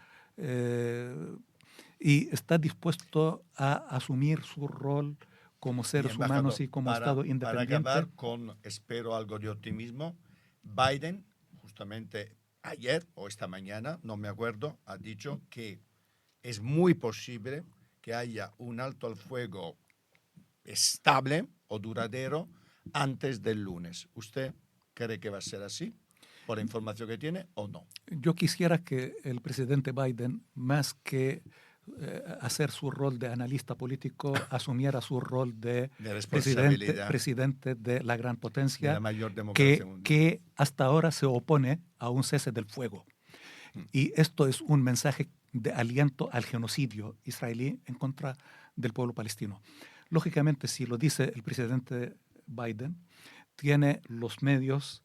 C: y está dispuesto a asumir su rol como seres humanos y como Estado independiente.
A: Para acabar con, espero, algo de optimismo, Biden, justamente ayer o esta mañana, no me acuerdo, ha dicho que es muy posible que haya un alto al fuego estable o duradero antes del lunes. ¿Usted cree que va a ser así, por la información que tiene, o no?
C: Yo quisiera que el presidente Biden, más que hacer su rol de analista político, asumiera su rol de presidente de la gran potencia,
A: de la mayor democracia mundial,
C: que hasta ahora se opone a un cese del fuego. Y esto es un mensaje de aliento al genocidio israelí en contra del pueblo palestino. Lógicamente, si lo dice el presidente Biden, tiene los medios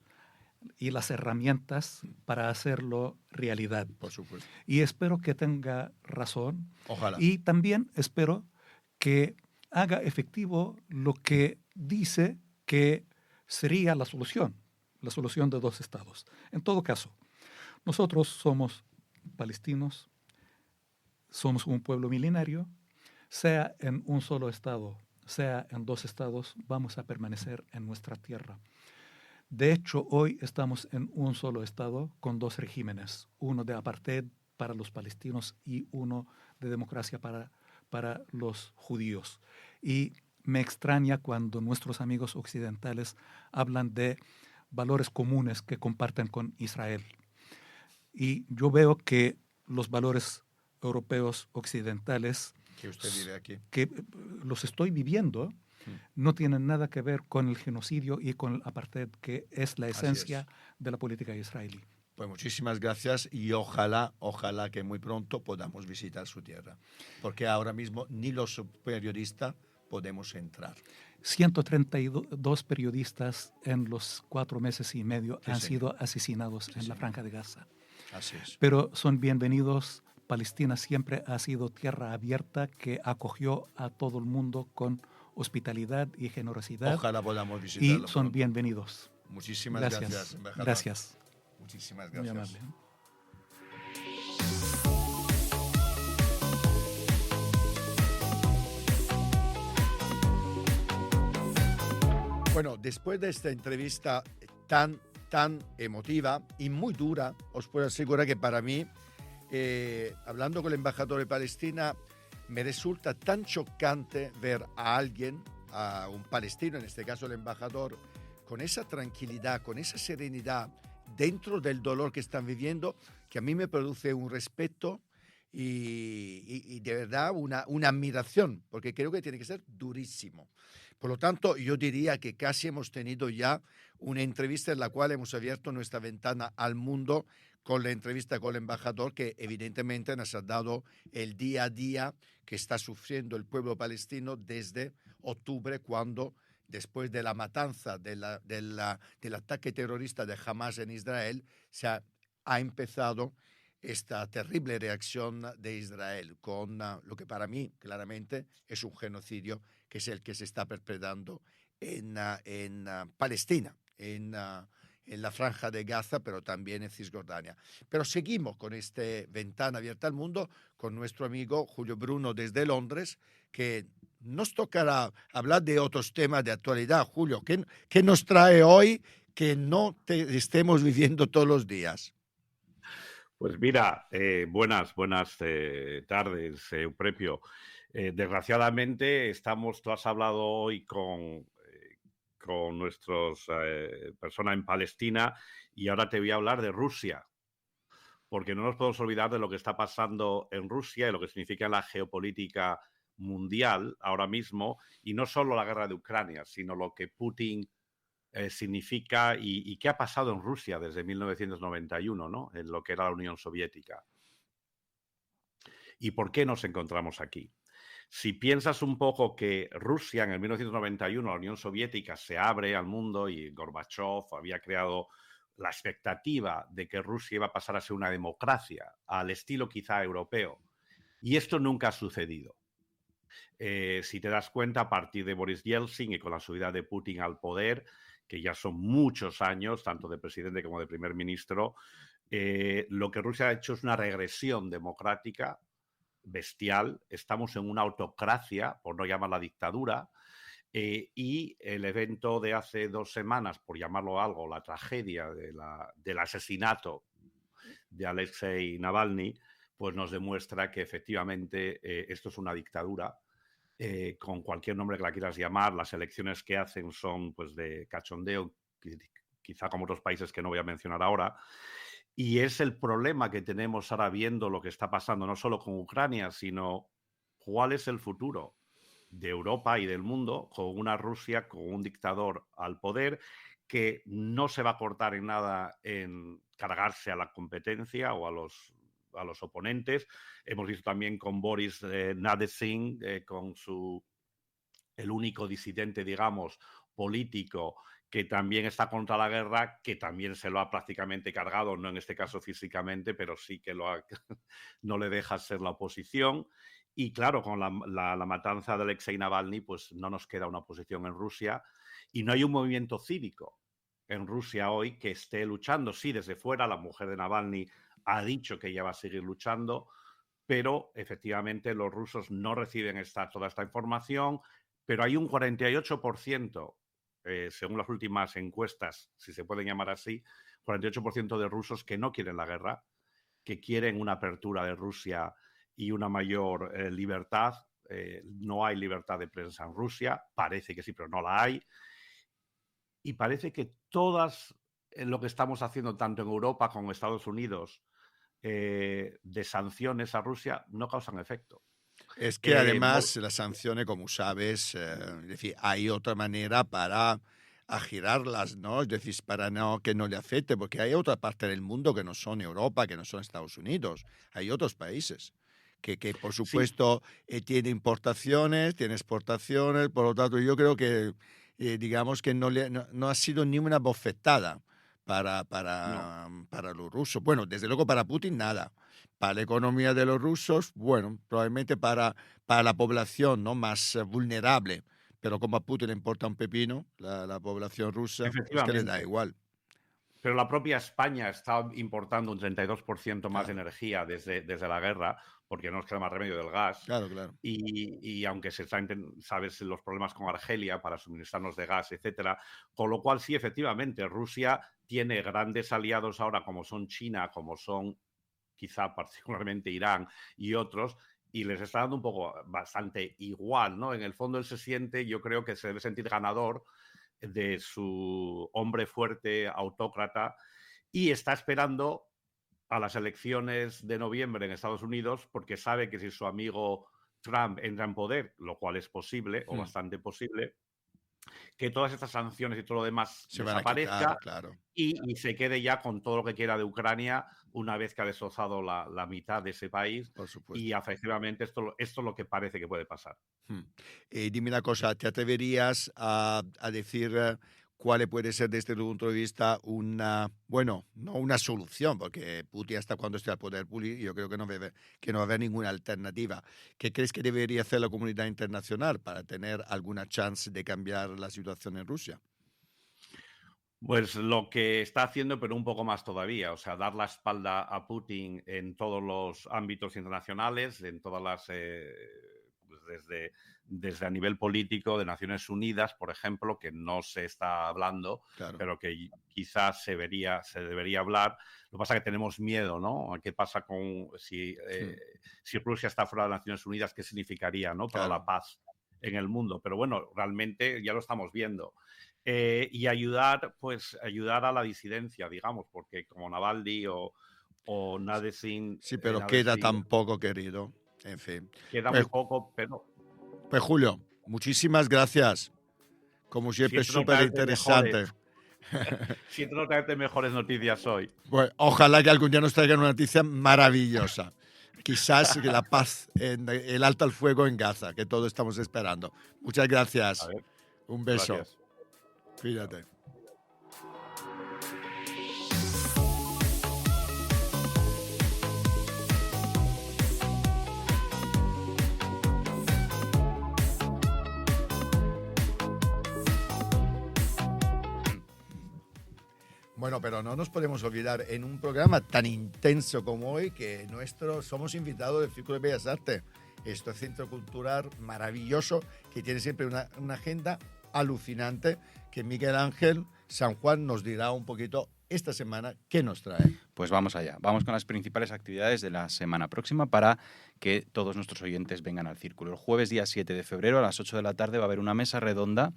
C: y las herramientas para hacerlo realidad.
A: Por supuesto.
C: Y espero que tenga razón.
A: Ojalá.
C: Y también espero que haga efectivo lo que dice que sería la solución de 2 estados. En todo caso, nosotros somos palestinos, somos un pueblo milenario, sea en un solo estado, sea en 2 estados, vamos a permanecer en nuestra tierra. De hecho, hoy estamos en un solo estado con 2 regímenes, uno de apartheid para los palestinos y uno de democracia para los judíos. Y me extraña cuando nuestros amigos occidentales hablan de valores comunes que comparten con Israel. Y yo veo que los valores europeos occidentales,
A: que usted vive aquí,
C: que los estoy viviendo, no tienen nada que ver con el genocidio y con el apartheid, que es la esencia de la política israelí.
A: Pues muchísimas gracias y ojalá que muy pronto podamos visitar su tierra, porque ahora mismo ni los periodistas podemos entrar.
C: 132 periodistas en los 4 meses y medio
A: Sí,
C: han
A: señor.
C: sido asesinados en la
A: señor.
C: Franja de Gaza.
A: Así es.
C: Pero son bienvenidos. Palestina siempre ha sido tierra abierta que acogió a todo el mundo con hospitalidad y generosidad.
A: Ojalá podamos
C: Y
A: visitarlo
C: son
A: pronto.
C: bienvenidos.
A: Muchísimas gracias, embajador.
C: Gracias.
A: Muchísimas
C: Muy
A: gracias.
C: amable.
A: Bueno, después de esta entrevista tan emotiva y muy dura, os puedo asegurar que para mí, hablando con el embajador de Palestina, me resulta tan chocante ver a alguien, a un palestino, en este caso el embajador, con esa tranquilidad, con esa serenidad dentro del dolor que están viviendo, que a mí me produce un respeto y de verdad una admiración, porque creo que tiene que ser durísimo. Por lo tanto, yo diría que casi hemos tenido ya una entrevista en la cual hemos abierto nuestra ventana al mundo con la entrevista con el embajador, que evidentemente nos ha dado el día a día que está sufriendo el pueblo palestino desde octubre, cuando, después de la matanza del ataque terrorista de Hamas en Israel, ha empezado esta terrible reacción de Israel con lo que para mí claramente es un genocidio, que es el que se está perpetrando en Palestina, en la Franja de Gaza, pero también en Cisjordania. Pero seguimos con esta ventana abierta al mundo con nuestro amigo Julio Bruno desde Londres, que nos tocará hablar de otros temas de actualidad. Julio, ¿qué nos trae hoy que no estemos viviendo todos los días?
D: Pues mira, buenas tardes, Euprepio. Desgraciadamente tú has hablado hoy con nuestros personas en Palestina, y ahora te voy a hablar de Rusia, porque no nos podemos olvidar de lo que está pasando en Rusia y lo que significa la geopolítica mundial ahora mismo, y no solo la guerra de Ucrania, sino lo que Putin significa y qué ha pasado en Rusia desde 1991, ¿no? En lo que era la Unión Soviética. ¿Y por qué nos encontramos aquí? Si piensas un poco que Rusia en el 1991, la Unión Soviética, se abre al mundo y Gorbachev había creado la expectativa de que Rusia iba a pasar a ser una democracia al estilo quizá europeo, y esto nunca ha sucedido. Si te das cuenta, a partir de Boris Yeltsin y con la subida de Putin al poder, que ya son muchos años, tanto de presidente como de primer ministro, lo que Rusia ha hecho es una regresión democrática bestial. Estamos en una autocracia, por no llamarla dictadura, y el evento de hace 2 semanas, por llamarlo algo, la tragedia del asesinato de Alexei Navalny, pues nos demuestra que efectivamente esto es una dictadura. Con cualquier nombre que la quieras llamar, las elecciones que hacen son pues de cachondeo, quizá como otros países que no voy a mencionar ahora, y es el problema que tenemos ahora viendo lo que está pasando no solo con Ucrania, sino cuál es el futuro de Europa y del mundo con una Rusia, con un dictador al poder que no se va a cortar en nada en cargarse a la competencia o a los oponentes. Hemos visto también con Boris Nadezhd, con el único disidente, digamos, político, que también está contra la guerra, que también se lo ha prácticamente cargado, no en este caso físicamente, pero sí que no le deja ser la oposición. Y claro, con la matanza de Alexei Navalny, pues no nos queda una oposición en Rusia y no hay un movimiento cívico en Rusia hoy que esté luchando. Sí, desde fuera, la mujer de Navalny ha dicho que ella va a seguir luchando, pero efectivamente los rusos no reciben toda esta información, pero hay un 48%, según las últimas encuestas, si se pueden llamar así, 48% de rusos que no quieren la guerra, que quieren una apertura de Rusia y una mayor libertad. No hay libertad de prensa en Rusia, parece que sí, pero no la hay. Y parece que todas lo que estamos haciendo tanto en Europa como en Estados Unidos de sanciones a Rusia no causan efecto.
A: Es que además las sanciones, como sabes, es decir, hay otra manera para agirarlas, ¿no? Es decir, para que no le afecte, porque hay otra parte del mundo que no son Europa, que no son Estados Unidos, hay otros países que por
D: Sí,
A: supuesto tiene importaciones, tiene exportaciones, por lo tanto yo creo que digamos que no ha sido ni una bofetada
D: no.
A: para los rusos. Bueno, desde luego para Putin nada. Para la economía de los rusos, bueno, probablemente para la población, ¿no?, más vulnerable. Pero como a Putin le importa un pepino, la población rusa, es que le da
D: Efectivamente.
A: igual.
D: Pero la propia España está importando un 32% más de
A: Claro,
D: energía desde la guerra, porque no nos queda más remedio del gas.
A: claro, claro.
D: Y aunque sabes los problemas con Argelia para suministrarnos de gas, etcétera, con lo cual sí, efectivamente, Rusia tiene grandes aliados ahora como son China, como son quizá particularmente Irán y otros, y les está dando un poco bastante igual, ¿no? En el fondo él se siente, yo creo que se debe sentir ganador de su hombre fuerte, autócrata, y está esperando a las elecciones de noviembre en Estados Unidos porque sabe que si su amigo Trump entra en poder, lo cual es posible o
A: Hmm.
D: bastante posible, que todas estas sanciones y todo lo demás
A: Se van a quitar,
D: desaparezca
A: claro,
D: y se quede ya con todo lo que quiera de Ucrania una vez que ha destrozado la mitad de ese país.
A: por supuesto.
D: Y efectivamente esto es lo que parece que puede pasar.
A: Hmm. Dime una cosa, ¿te atreverías a decir cuál puede ser desde tu punto de vista una, bueno, no una solución, porque Putin hasta cuando esté al poder, yo creo que que no va a haber ninguna alternativa. ¿Qué crees que debería hacer la comunidad internacional para tener alguna chance de cambiar la situación en Rusia?
D: Pues lo que está haciendo, pero un poco más todavía, o sea, dar la espalda a Putin en todos los ámbitos internacionales, en todas las, pues desde a nivel político de Naciones Unidas, por ejemplo, que no se está hablando,
A: Claro.
D: pero que quizás se debería hablar. Lo que pasa es que tenemos miedo, ¿no? ¿Qué pasa con
A: Hmm.
D: si Rusia está fuera de las Naciones Unidas? ¿Qué significaría, ¿no?, para la
A: Claro.
D: paz en el mundo? Pero bueno, realmente ya lo estamos viendo. Y pues ayudar a la disidencia, digamos, porque como Navalny o
A: Sí, pero queda
D: Nadesin,
A: tan poco, querido. En fin.
D: queda
A: Pues,
D: muy poco, pero
A: pues Julio, muchísimas gracias. Como siempre,
D: siento no
A: súper
D: traerte mejores,
A: interesante.
D: siento no traerte mejores noticias hoy.
A: Pues, ojalá que algún día nos traigan una noticia maravillosa. Quizás que la paz, en el alto al fuego en Gaza, que todos estamos esperando. Muchas
D: A
A: gracias.
D: ver,
A: Un beso.
D: gracias. Chao.
A: Cuídate. Bueno, pero no nos podemos olvidar, en un programa tan intenso como hoy, que somos invitados del Círculo de Bellas Artes, este centro cultural maravilloso que tiene siempre una agenda alucinante, que Miguel Ángel San Juan nos dirá un poquito esta semana qué nos trae.
E: Pues vamos allá, vamos con las principales actividades de la semana próxima para que todos nuestros oyentes vengan al Círculo. El jueves día 7 de febrero a las 8 de la tarde va a haber una mesa redonda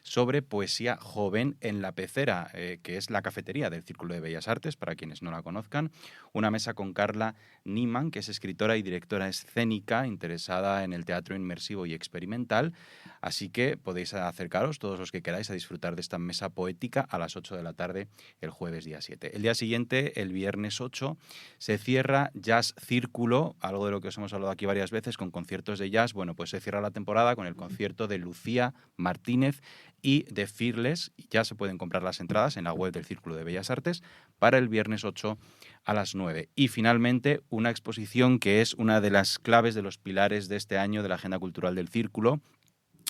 E: sobre poesía joven en La Pecera, que es la cafetería del Círculo de Bellas Artes, para quienes no la conozcan. Una mesa con Carla Niemann, que es escritora y directora escénica interesada en el teatro inmersivo y experimental. Así que podéis acercaros, todos los que queráis, a disfrutar de esta mesa poética a las 8 de la tarde el jueves día 7. El día siguiente, el viernes 8, se cierra Jazz Círculo, algo de lo que os hemos hablado aquí varias veces, con conciertos de jazz. Bueno, pues se cierra la temporada con el concierto de Lucía Martínez y de Fearless. Ya se pueden comprar las entradas en la web del Círculo de Bellas Artes para el viernes 8 a las 9. Y finalmente, una exposición que es una de las claves de los pilares de este año de la Agenda Cultural del Círculo,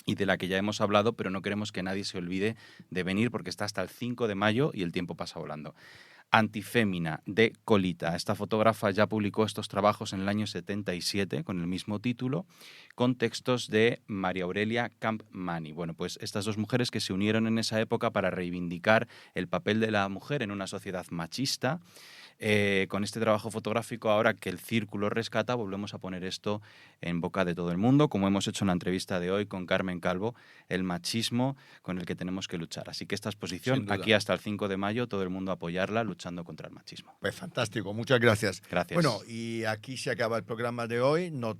E: y de la que ya hemos hablado, pero no queremos que nadie se olvide de venir porque está hasta el 5 de mayo y el tiempo pasa volando. Antifémina, de Colita. Esta fotógrafa ya publicó estos trabajos en el año 77 con el mismo título, con textos de María Aurelia Campmany. Bueno, pues estas dos mujeres que se unieron en esa época para reivindicar el papel de la mujer en una sociedad machista. Con este trabajo fotográfico, ahora que el Círculo rescata, volvemos a poner esto en boca de todo el mundo, como hemos hecho en la entrevista de hoy con Carmen Calvo, el machismo con el que tenemos que luchar. Así que esta exposición, aquí hasta el 5 de mayo, todo el mundo a apoyarla, luchando contra el machismo.
A: Pues fantástico, muchas gracias.
E: Gracias.
A: Bueno, y aquí se acaba el programa de hoy. No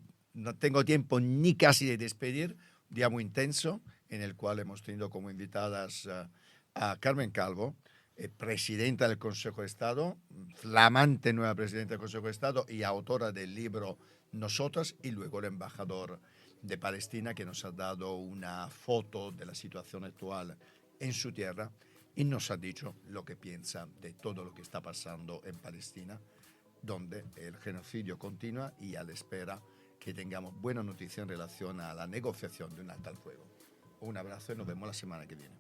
A: tengo tiempo ni casi de despedir. Un día muy intenso en el cual hemos tenido como invitadas a Carmen Calvo, presidenta del Consejo de Estado, flamante nueva presidenta del Consejo de Estado y autora del libro Nosotras, y luego el embajador de Palestina, que nos ha dado una foto de la situación actual en su tierra y nos ha dicho lo que piensa de todo lo que está pasando en Palestina, donde el genocidio continúa, y a la espera que tengamos buena noticia en relación a la negociación de un alto al fuego. Un abrazo y nos vemos la semana que viene.